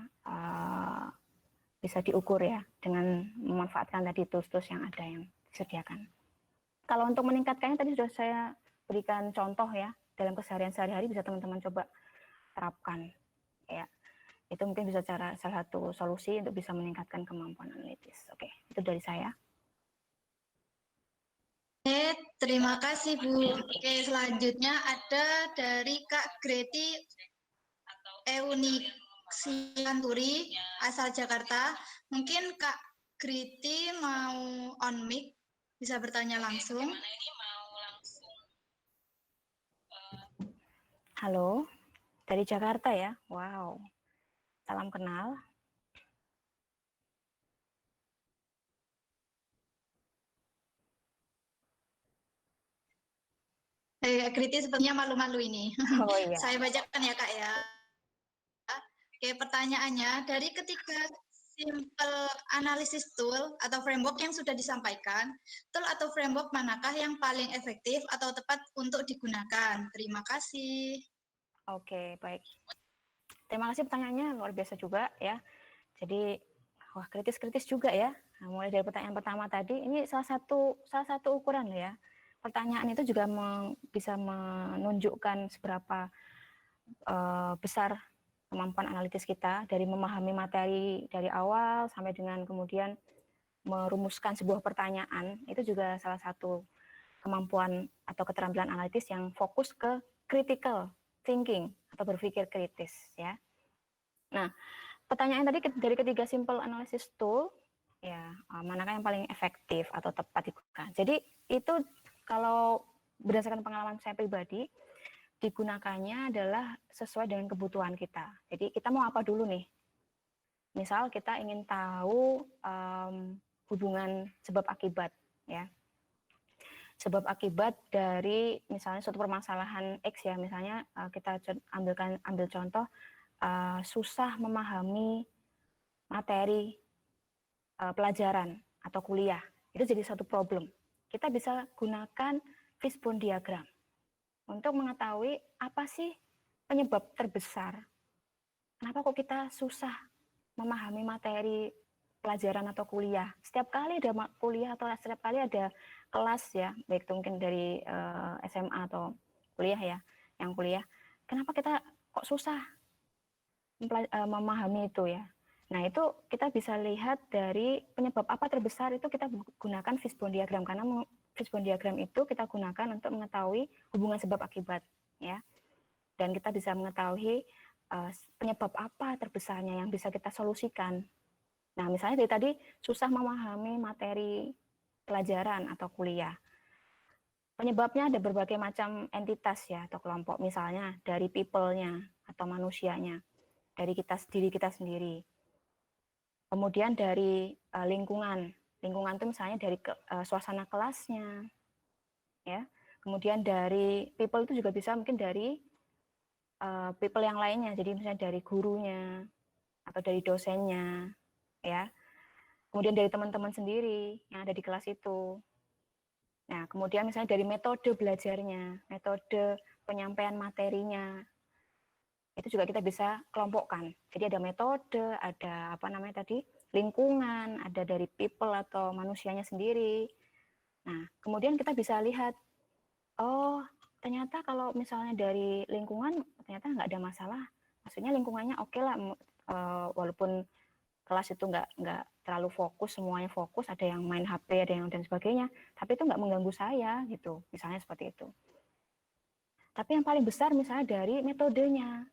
S4: diukur ya dengan memanfaatkan tadi tools-tools yang ada yang disediakan. Kalau untuk meningkatkannya tadi sudah saya berikan contoh ya, dalam keseharian sehari-hari bisa teman-teman coba terapkan ya. Itu mungkin bisa salah satu solusi untuk bisa meningkatkan kemampuan analitis. Oke, itu dari saya.
S1: Oke, terima kasih Bu. Oke, selanjutnya ada dari Kak Greti Euniksianturi asal Jakarta. Mungkin Kak Greti mau on mic, bisa bertanya langsung.
S4: Halo, dari Jakarta ya. Wow. Salam kenal.
S1: Kak Greti sepertinya malu-malu ini.
S4: Oh iya.
S1: Saya bacakan ya Kak ya. Oke, pertanyaannya, dari ketiga simple analysis tool atau framework yang sudah disampaikan, tool atau framework manakah yang paling efektif atau tepat untuk digunakan? Terima kasih.
S4: Oke, baik. Terima kasih pertanyaannya, luar biasa juga ya. Jadi, wah kritis-kritis juga ya. Nah, mulai dari pertanyaan pertama tadi, ini salah satu ukuran ya. Pertanyaan itu juga bisa menunjukkan seberapa besar kemampuan analitis kita dari memahami materi dari awal sampai dengan kemudian merumuskan sebuah pertanyaan. Itu juga salah satu kemampuan atau keterampilan analitis yang fokus ke critical thinking atau berpikir kritis ya. Nah, pertanyaan tadi dari ketiga simple analysis tool ya, manakah yang paling efektif atau tepat digunakan. Jadi itu kalau berdasarkan pengalaman saya pribadi, digunakannya adalah sesuai dengan kebutuhan kita. Jadi kita mau apa dulu nih? Misal kita ingin tahu hubungan sebab akibat, ya. Sebab akibat dari misalnya suatu permasalahan X ya, misalnya kita ambil contoh susah memahami materi pelajaran atau kuliah, itu jadi satu problem. Kita bisa gunakan fishbone diagram untuk mengetahui apa sih penyebab terbesar. Kenapa kok kita susah memahami materi pelajaran atau kuliah? Setiap kali ada kuliah atau setiap kali ada kelas ya, baik itu mungkin dari SMA atau kuliah ya, yang kuliah. Kenapa kita kok susah memahami itu ya? Nah, itu kita bisa lihat dari penyebab apa terbesar itu kita gunakan fishbone diagram, karena fishbone diagram itu kita gunakan untuk mengetahui hubungan sebab akibat ya. Dan kita bisa mengetahui penyebab apa terbesarnya yang bisa kita solusikan. Nah, misalnya dari tadi susah memahami materi pelajaran atau kuliah. Penyebabnya ada berbagai macam entitas ya atau kelompok, misalnya dari people-nya atau manusianya, dari diri kita sendiri. Kemudian dari lingkungan itu misalnya dari suasana kelasnya, ya. Kemudian dari people itu juga bisa mungkin dari people yang lainnya, jadi misalnya dari gurunya atau dari dosennya, ya. Kemudian dari teman-teman sendiri yang ada di kelas itu. Nah, kemudian misalnya dari metode belajarnya, metode penyampaian materinya, itu juga kita bisa kelompokkan. Jadi ada metode, ada lingkungan, ada dari people atau manusianya sendiri. Nah, kemudian kita bisa lihat, oh ternyata kalau misalnya dari lingkungan ternyata nggak ada masalah. Maksudnya lingkungannya oke lah, walaupun kelas itu nggak terlalu fokus, semuanya fokus, ada yang main HP, ada yang dan sebagainya, tapi itu nggak mengganggu saya gitu, misalnya seperti itu. Tapi yang paling besar misalnya dari metodenya.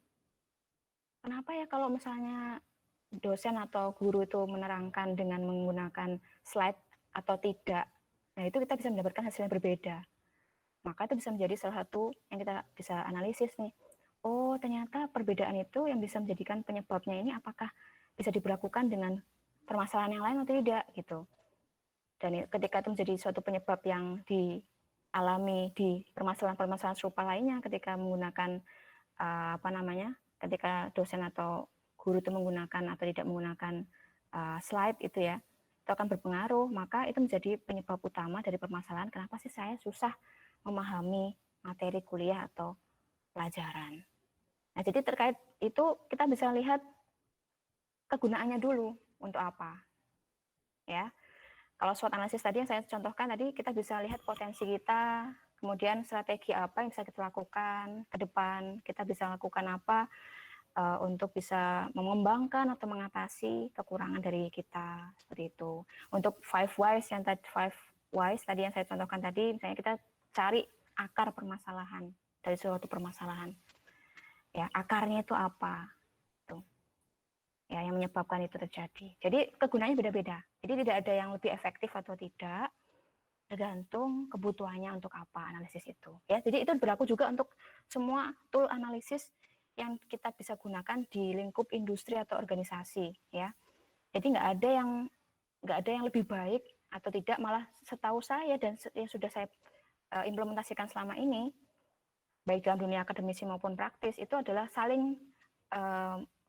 S4: Kenapa ya kalau misalnya dosen atau guru itu menerangkan dengan menggunakan slide atau tidak? Nah, itu kita bisa mendapatkan hasil yang berbeda. Maka itu bisa menjadi salah satu yang kita bisa analisis nih. Oh, ternyata perbedaan itu yang bisa menjadikan penyebabnya ini apakah bisa diberlakukan dengan permasalahan yang lain atau tidak gitu. Dan ketika itu menjadi suatu penyebab yang dialami di permasalahan-permasalahan serupa lainnya ketika menggunakan ketika dosen atau guru itu menggunakan atau tidak menggunakan slide itu ya, itu akan berpengaruh. Maka itu menjadi penyebab utama dari permasalahan kenapa sih saya susah memahami materi kuliah atau pelajaran. Nah, jadi terkait itu kita bisa lihat kegunaannya dulu untuk apa. Ya. Kalau SWOT analisis tadi yang saya contohkan tadi, kita bisa lihat potensi kita, kemudian strategi apa yang bisa kita lakukan ke depan, kita bisa lakukan apa untuk bisa mengembangkan atau mengatasi kekurangan dari kita, seperti itu. Untuk 5 whys tadi yang saya contohkan tadi, misalnya kita cari akar permasalahan dari suatu permasalahan. Ya, akarnya itu apa? Tuh. Ya, yang menyebabkan itu terjadi. Jadi kegunaannya beda-beda. Jadi tidak ada yang lebih efektif atau tidak, tergantung kebutuhannya untuk apa analisis itu. Ya, jadi itu berlaku juga untuk semua tool analisis yang kita bisa gunakan di lingkup industri atau organisasi. Ya, jadi nggak ada yang lebih baik atau tidak. Malah setahu saya dan yang sudah saya implementasikan selama ini, baik dalam dunia akademisi maupun praktis, itu adalah saling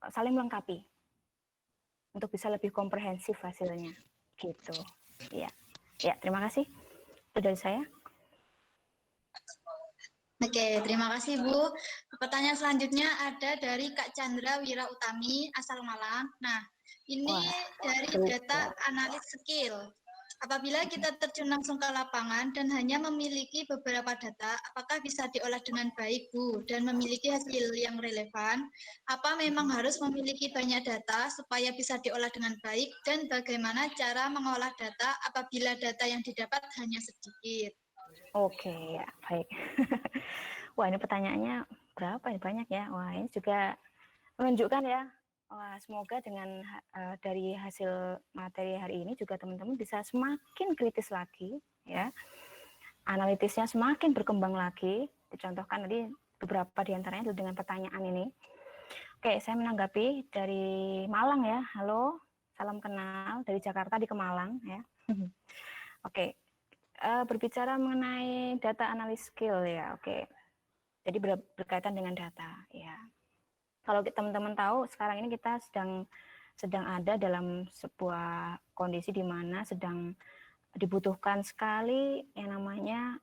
S4: melengkapi untuk bisa lebih komprehensif hasilnya, gitu. Ya, terima kasih. Itu dari saya.
S1: Oke, terima kasih Bu. Pertanyaan selanjutnya ada dari Kak Chandra Wira Utami, asal Malang. Nah, ini dari data analis skill. Apabila kita terjun langsung ke lapangan dan hanya memiliki beberapa data, apakah bisa diolah dengan baik, Bu, dan memiliki hasil yang relevan? Apa memang harus memiliki banyak data supaya bisa diolah dengan baik? Dan bagaimana cara mengolah data apabila data yang didapat hanya sedikit?
S4: Oke, ya, baik. Wah, ini pertanyaannya berapa ya? Banyak ya. Wah, ini juga menunjukkan ya. Wah, semoga dengan dari hasil materi hari ini juga teman-teman bisa semakin kritis lagi ya. analitisnya semakin berkembang lagi. Dicontohkan tadi beberapa di antaranya dengan pertanyaan ini. Oke, saya menanggapi dari Malang ya. Halo, salam kenal dari Jakarta di Kemalang ya. Oke, berbicara mengenai data analis skill ya. Oke, jadi berkaitan dengan data ya. Kalau teman-teman tahu sekarang ini kita sedang ada dalam sebuah kondisi di mana sedang dibutuhkan sekali yang namanya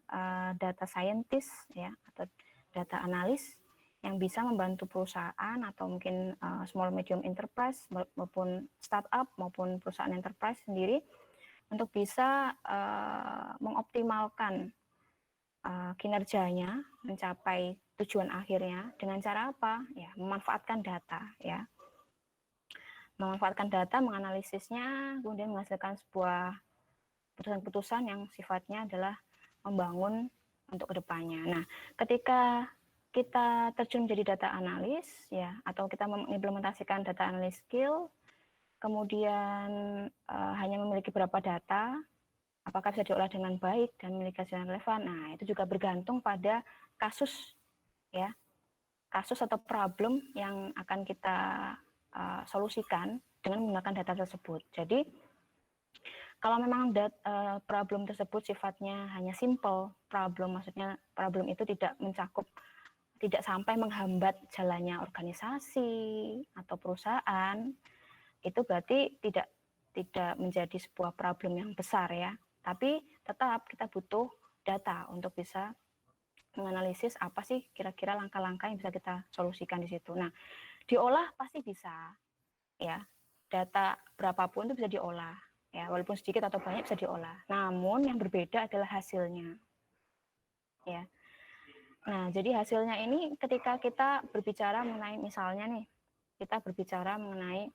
S4: data scientist ya atau data analis yang bisa membantu perusahaan atau mungkin small medium enterprise maupun startup maupun perusahaan enterprise sendiri untuk bisa mengoptimalkan kinerjanya mencapai tujuan akhirnya dengan cara apa? Ya, memanfaatkan data ya. Memanfaatkan data, menganalisisnya, kemudian menghasilkan sebuah putusan-putusan yang sifatnya adalah membangun untuk kedepannya. Nah, ketika kita terjun menjadi data analis ya atau kita mengimplementasikan data analis skill kemudian hanya memiliki beberapa data apakah bisa diolah dengan baik dan memiliki hasil yang relevan. Nah, itu juga bergantung pada kasus ya. Kasus atau problem yang akan kita solusikan dengan menggunakan data tersebut. Jadi kalau memang problem tersebut sifatnya hanya simple problem, maksudnya problem itu tidak mencakup tidak sampai menghambat jalannya organisasi atau perusahaan, itu berarti tidak menjadi sebuah problem yang besar ya. Tapi tetap kita butuh data untuk bisa menganalisis apa sih kira-kira langkah-langkah yang bisa kita solusikan di situ. Nah, diolah pasti bisa ya. Data berapapun itu bisa diolah ya, walaupun sedikit atau banyak bisa diolah. Namun yang berbeda adalah hasilnya. Ya. Nah, jadi hasilnya ini ketika kita berbicara mengenai misalnya nih, kita berbicara mengenai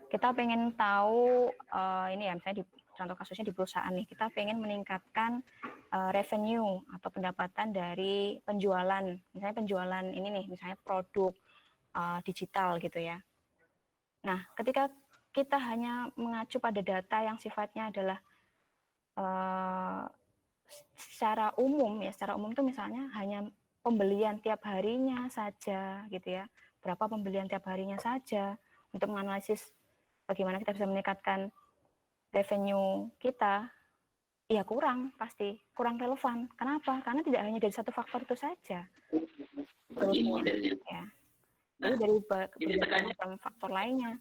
S4: kita pengen tahu ini ya misalnya di contoh kasusnya di perusahaan nih, kita pengen meningkatkan revenue atau pendapatan dari penjualan, misalnya penjualan ini nih, misalnya produk digital gitu ya. Nah, ketika kita hanya mengacu pada data yang sifatnya adalah secara umum ya, secara umum itu misalnya hanya pembelian tiap harinya saja gitu ya, berapa pembelian tiap harinya saja untuk menganalisis bagaimana kita bisa meningkatkan revenue kita, ya pasti kurang relevan. Kenapa? Karena tidak hanya dari satu faktor itu saja. Ya. Jadi dari berbagai macam faktor lainnya.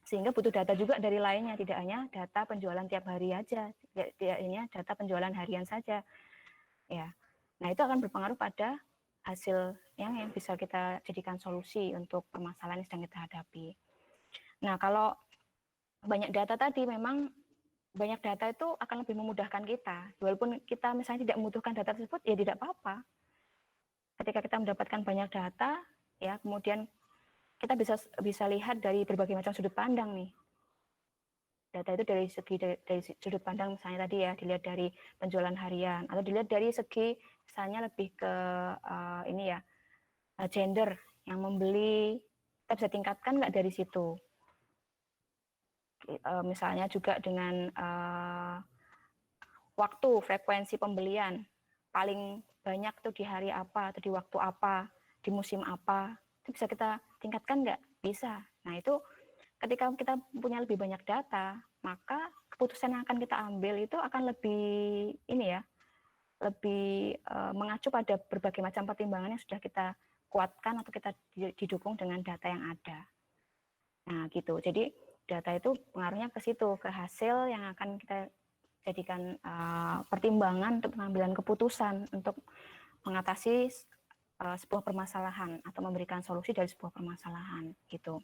S4: Sehingga butuh data juga dari lainnya, tidak hanya data penjualan tiap hari aja, tidak hanya data penjualan harian saja. Ya. Nah, itu akan berpengaruh pada hasil yang bisa kita jadikan solusi untuk permasalahan yang sedang kita hadapi. Nah, kalau banyak data tadi memang banyak data itu akan lebih memudahkan kita. Walaupun kita misalnya tidak membutuhkan data tersebut, ya tidak apa-apa. Ketika kita mendapatkan banyak data, ya kemudian kita bisa lihat dari berbagai macam sudut pandang nih. Data itu dari sudut pandang misalnya tadi ya, dilihat dari penjualan harian atau dilihat dari segi misalnya lebih ke ini ya, gender yang membeli, kita bisa tingkatkan nggak dari situ. Misalnya juga dengan waktu, frekuensi pembelian, paling banyak tuh di hari apa, atau di waktu apa, di musim apa, itu bisa kita tingkatkan nggak? Bisa. Nah itu ketika kita punya lebih banyak data, maka keputusan yang akan kita ambil itu akan lebih ini ya, lebih mengacu pada berbagai macam pertimbangan yang sudah kita kuatkan atau kita didukung dengan data yang ada. Nah gitu. Jadi data itu pengaruhnya ke situ, ke hasil yang akan kita jadikan pertimbangan untuk pengambilan keputusan untuk mengatasi sebuah permasalahan atau memberikan solusi dari sebuah permasalahan gitu.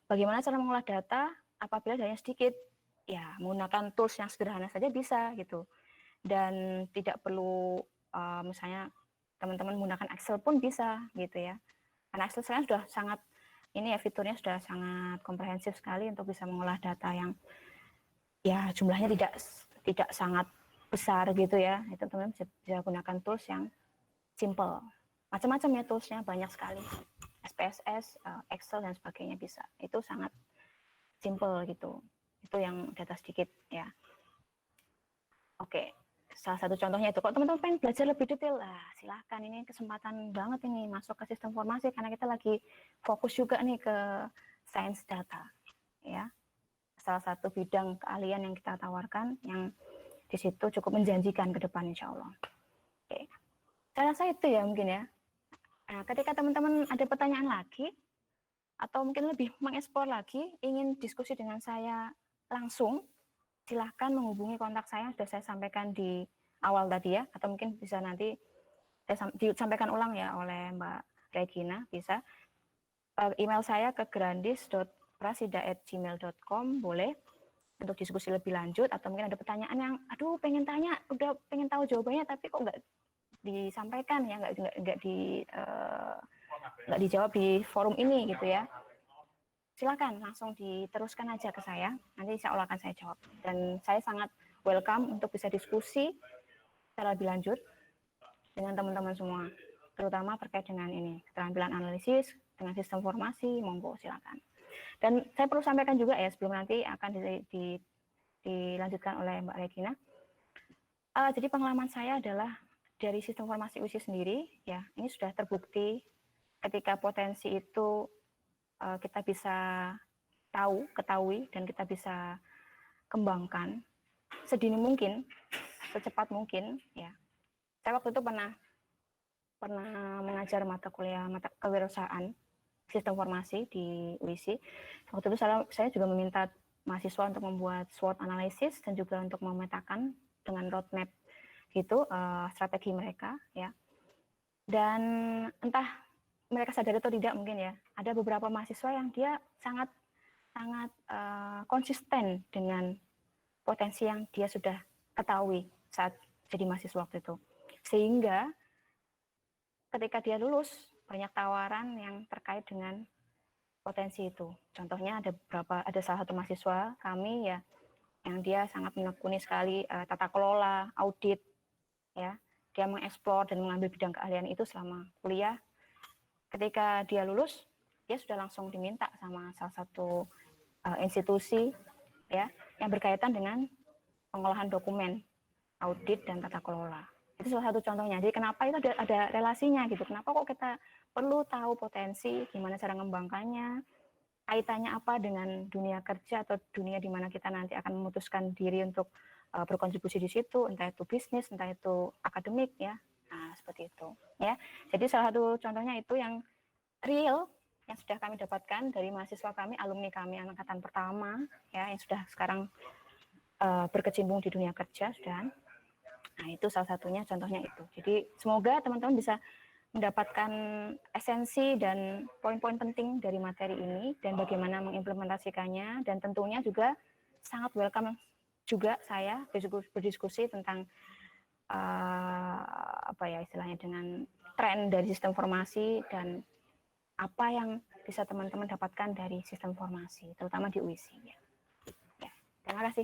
S4: Bagaimana cara mengolah data apabila datanya sedikit? Ya, menggunakan tools yang sederhana saja bisa gitu. Dan tidak perlu misalnya teman-teman menggunakan Excel pun bisa gitu ya. Karena Excel sekarang sudah sangat ini ya, fiturnya sudah sangat komprehensif sekali untuk bisa mengolah data yang ya jumlahnya tidak sangat besar gitu ya. Itu teman-teman bisa gunakan tools yang simple. Macam-macam ya toolsnya, banyak sekali. SPSS, Excel dan sebagainya bisa. Itu sangat simple gitu. Itu yang data sedikit ya. Oke, salah satu contohnya itu, kalau teman-teman pengen belajar lebih detail, silahkan, ini kesempatan banget ini masuk ke sistem informasi, karena kita lagi fokus juga nih ke sains data, ya. Salah satu bidang keahlian yang kita tawarkan, yang di situ cukup menjanjikan ke depan, insya Allah. Oke, saya rasa itu ya mungkin ya. Nah, ketika teman-teman ada pertanyaan lagi, atau mungkin lebih mengeksplor lagi, ingin diskusi dengan saya langsung, silahkan menghubungi kontak saya, sudah saya sampaikan di awal tadi ya, atau mungkin bisa nanti saya disampaikan ulang ya oleh Mbak Regina, bisa. Email saya ke grandis.prasida@gmail.com, boleh untuk diskusi lebih lanjut, atau mungkin ada pertanyaan yang, aduh pengen tanya, udah pengen tahu jawabannya, tapi kok nggak disampaikan ya, nggak dijawab di forum ini gitu ya. Silakan langsung diteruskan aja ke saya, nanti insya Allah akan saya jawab. Dan saya sangat welcome untuk bisa diskusi secara lebih lanjut dengan teman-teman semua, terutama terkait dengan ini, keterampilan analisis, dengan sistem informasi, monggo silakan. Dan saya perlu sampaikan juga ya, sebelum nanti akan dilanjutkan oleh Mbak Regina. Jadi pengalaman saya adalah dari sistem informasi UISI sendiri, ya ini sudah terbukti ketika potensi itu kita bisa ketahui, dan kita bisa kembangkan sedini mungkin, secepat mungkin ya. Saya waktu itu pernah mengajar mata kewirausahaan sistem informasi di UISI. Waktu itu saya juga meminta mahasiswa untuk membuat SWOT analysis dan juga untuk memetakan dengan roadmap gitu strategi mereka ya. Dan entah mereka sadar atau tidak mungkin ya, ada beberapa mahasiswa yang dia sangat konsisten dengan potensi yang dia sudah ketahui saat jadi mahasiswa waktu itu. Sehingga ketika dia lulus, banyak tawaran yang terkait dengan potensi itu. Contohnya ada salah satu mahasiswa kami ya, yang dia sangat menekuni sekali tata kelola, audit, ya. Dia mengeksplor dan mengambil bidang keahlian itu selama kuliah. Ketika dia lulus, dia sudah langsung diminta sama salah satu institusi ya yang berkaitan dengan pengolahan dokumen, audit dan tata kelola. Itu salah satu contohnya. Jadi kenapa itu ada relasinya gitu? Kenapa kok kita perlu tahu potensi, gimana cara mengembangkannya, kaitannya apa dengan dunia kerja atau dunia di mana kita nanti akan memutuskan diri untuk berkontribusi di situ, entah itu bisnis, entah itu akademik ya. Nah, seperti itu ya. Jadi salah satu contohnya itu yang real yang sudah kami dapatkan dari mahasiswa kami, alumni kami angkatan pertama ya, yang sudah sekarang berkecimpung di dunia kerja sudah. Nah, itu salah satunya contohnya itu. Jadi semoga teman-teman bisa mendapatkan esensi dan poin-poin penting dari materi ini dan bagaimana mengimplementasikannya, dan tentunya juga sangat welcome juga saya berdiskusi tentang apa ya istilahnya, dengan tren dari sistem informasi dan apa yang bisa teman-teman dapatkan dari sistem informasi, terutama di UISI. Ya, terima kasih.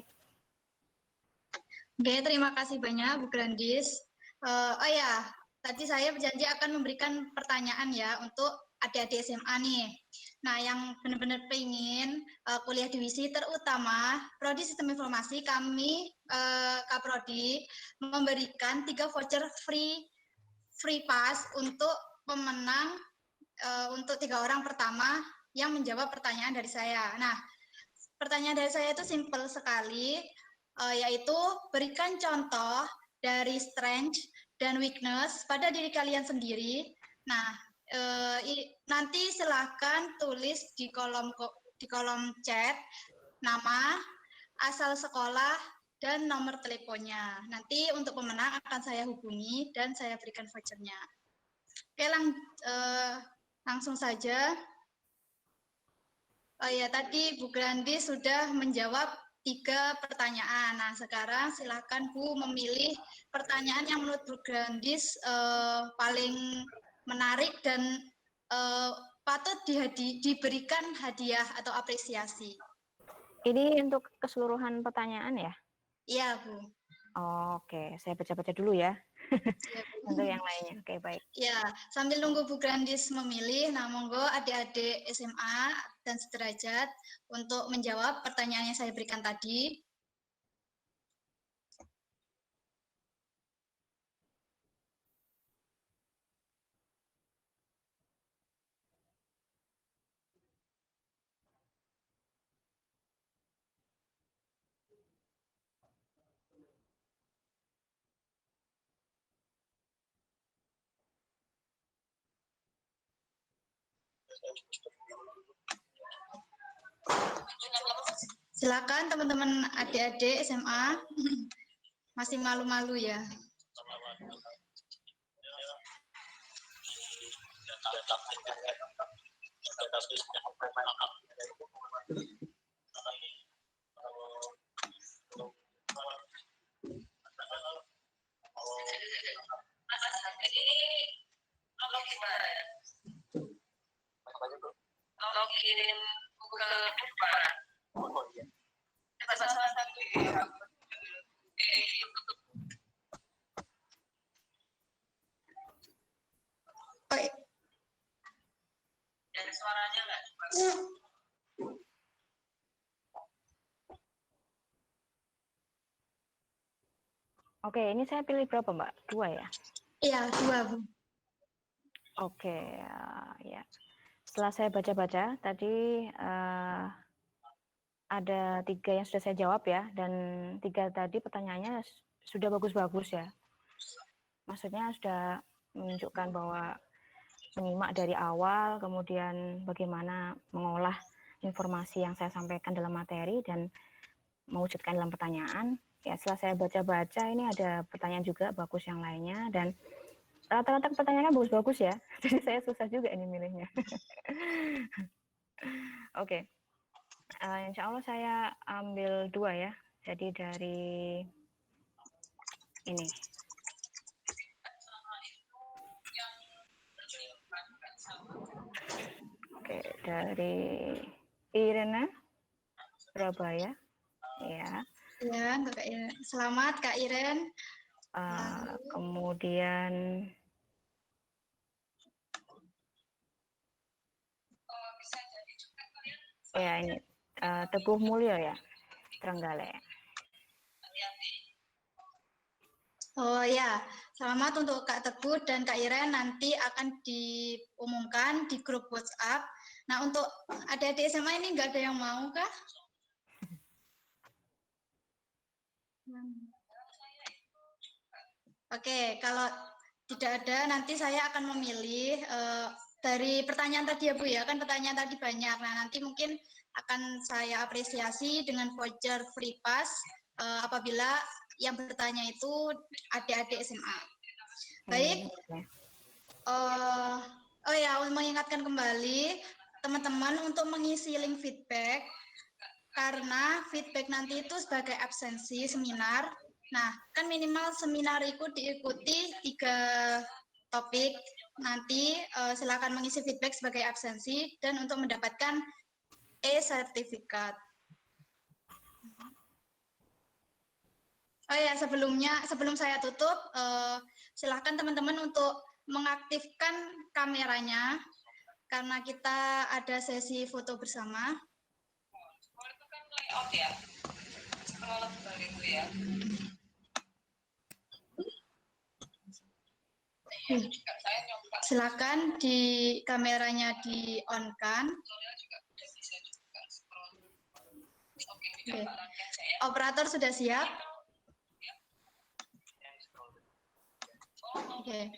S1: Oke, terima kasih banyak Bu Grandis. Oh ya, tadi saya berjanji akan memberikan pertanyaan ya untuk adik-adik SMA nih. Nah, yang benar-benar pengen kuliah di UISI, terutama Prodi Sistem Informasi, kami Kaprodi memberikan 3 voucher free pass untuk pemenang untuk 3 orang pertama yang menjawab pertanyaan dari saya. Nah, pertanyaan dari saya itu simpel sekali, yaitu berikan contoh dari strength dan weakness pada diri kalian sendiri. Nah, nanti silahkan tulis di kolom chat nama, asal sekolah, dan nomor teleponnya. Nanti untuk pemenang akan saya hubungi dan saya berikan vouchernya. Oke, langsung saja. Oh ya, tadi Bu Grandis sudah menjawab 3 pertanyaan. Nah, sekarang silakan Bu memilih pertanyaan yang menurut Bu Grandis paling menarik dan patut diberikan hadiah atau apresiasi.
S4: Ini untuk keseluruhan pertanyaan ya?
S1: Iya, Bu.
S4: Oke, saya baca-baca dulu ya.
S1: Iya, Bu.
S4: Untuk yang lainnya. Oke, baik.
S1: Ya, sambil nunggu Bu Grandis memilih, nah monggo adik-adik SMA dan sederajat untuk menjawab pertanyaan yang saya berikan tadi. Silakan teman-teman adik-adik SMA. Masih malu-malu ya.
S5: Login Google
S1: Oh,
S5: dan suaranya nggak juga.
S4: Oke, ini saya pilih berapa, Mbak? 2 ya?
S1: iya, 2, Bu.
S4: Oke, ya. Setelah saya baca-baca, tadi ada 3 yang sudah saya jawab ya, dan 3 tadi pertanyaannya sudah bagus-bagus ya. Maksudnya sudah menunjukkan bahwa menyimak dari awal, kemudian bagaimana mengolah informasi yang saya sampaikan dalam materi dan mewujudkan dalam pertanyaan. Ya, setelah saya baca-baca, ini ada pertanyaan juga bagus yang lainnya, dan rata-rata pertanyaannya bagus-bagus ya. Jadi saya susah juga ini milihnya. Oke. Insya Allah saya ambil 2 ya. Jadi dari ini. Oke, dari Irena Surabaya. Ya.
S1: Ya, untuk Kak Iren. Selamat Kak Iren.
S4: Kemudian ya ini Teguh Mulyo ya, Trenggalek.
S1: Oh ya, selamat untuk Kak Teguh dan Kak Iren, nanti akan diumumkan di grup WhatsApp. Nah, untuk adik-adik SMA ini nggak ada yang mau kah? Oke, kalau tidak ada, nanti saya akan memilih dari pertanyaan tadi ya Bu ya, kan pertanyaan tadi banyak. Nah, nanti mungkin akan saya apresiasi dengan voucher free pass apabila yang bertanya itu adik-adik SMA. Baik. Oh ya, mengingatkan kembali teman-teman untuk mengisi link feedback, karena feedback nanti itu sebagai absensi seminar. Nah, kan minimal seminar itu diikuti 3 topik. Nanti silakan mengisi feedback sebagai absensi dan untuk mendapatkan e-sertifikat. Oh ya, sebelum saya tutup, silakan teman-teman untuk mengaktifkan kameranya karena kita ada sesi foto bersama.
S5: Itu kan layout ya. Scroll kembali itu ya.
S1: Silakan di kameranya di on kan. Oke. Operator sudah siap? Oke.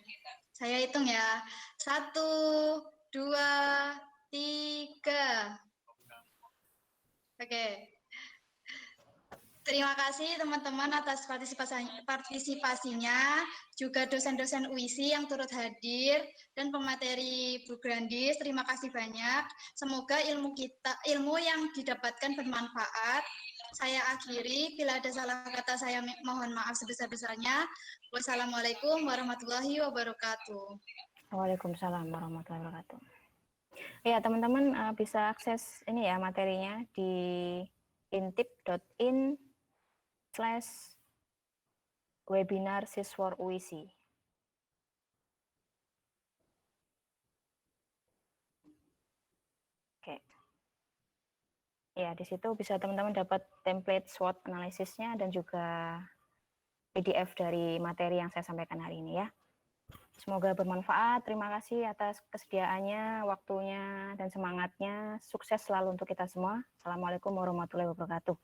S1: Saya hitung ya. 1, 2, 3. Oke. Terima kasih teman-teman atas partisipasinya, juga dosen-dosen UISI yang turut hadir, dan pemateri Bu Grandis, terima kasih banyak. Semoga ilmu yang didapatkan bermanfaat. Saya akhiri, bila ada salah kata saya mohon maaf sebesar-besarnya. Wassalamualaikum warahmatullahi wabarakatuh.
S4: Waalaikumsalam warahmatullahi wabarakatuh. Ya, teman-teman bisa akses ini ya materinya di intip.in/webinar Siswor UISI. Oke. Ya, di situ bisa teman-teman dapat template SWOT analisisnya dan juga PDF dari materi yang saya sampaikan hari ini ya. Semoga bermanfaat. Terima kasih atas kesediaannya, waktunya, dan semangatnya. Sukses selalu untuk kita semua. Assalamualaikum warahmatullahi wabarakatuh.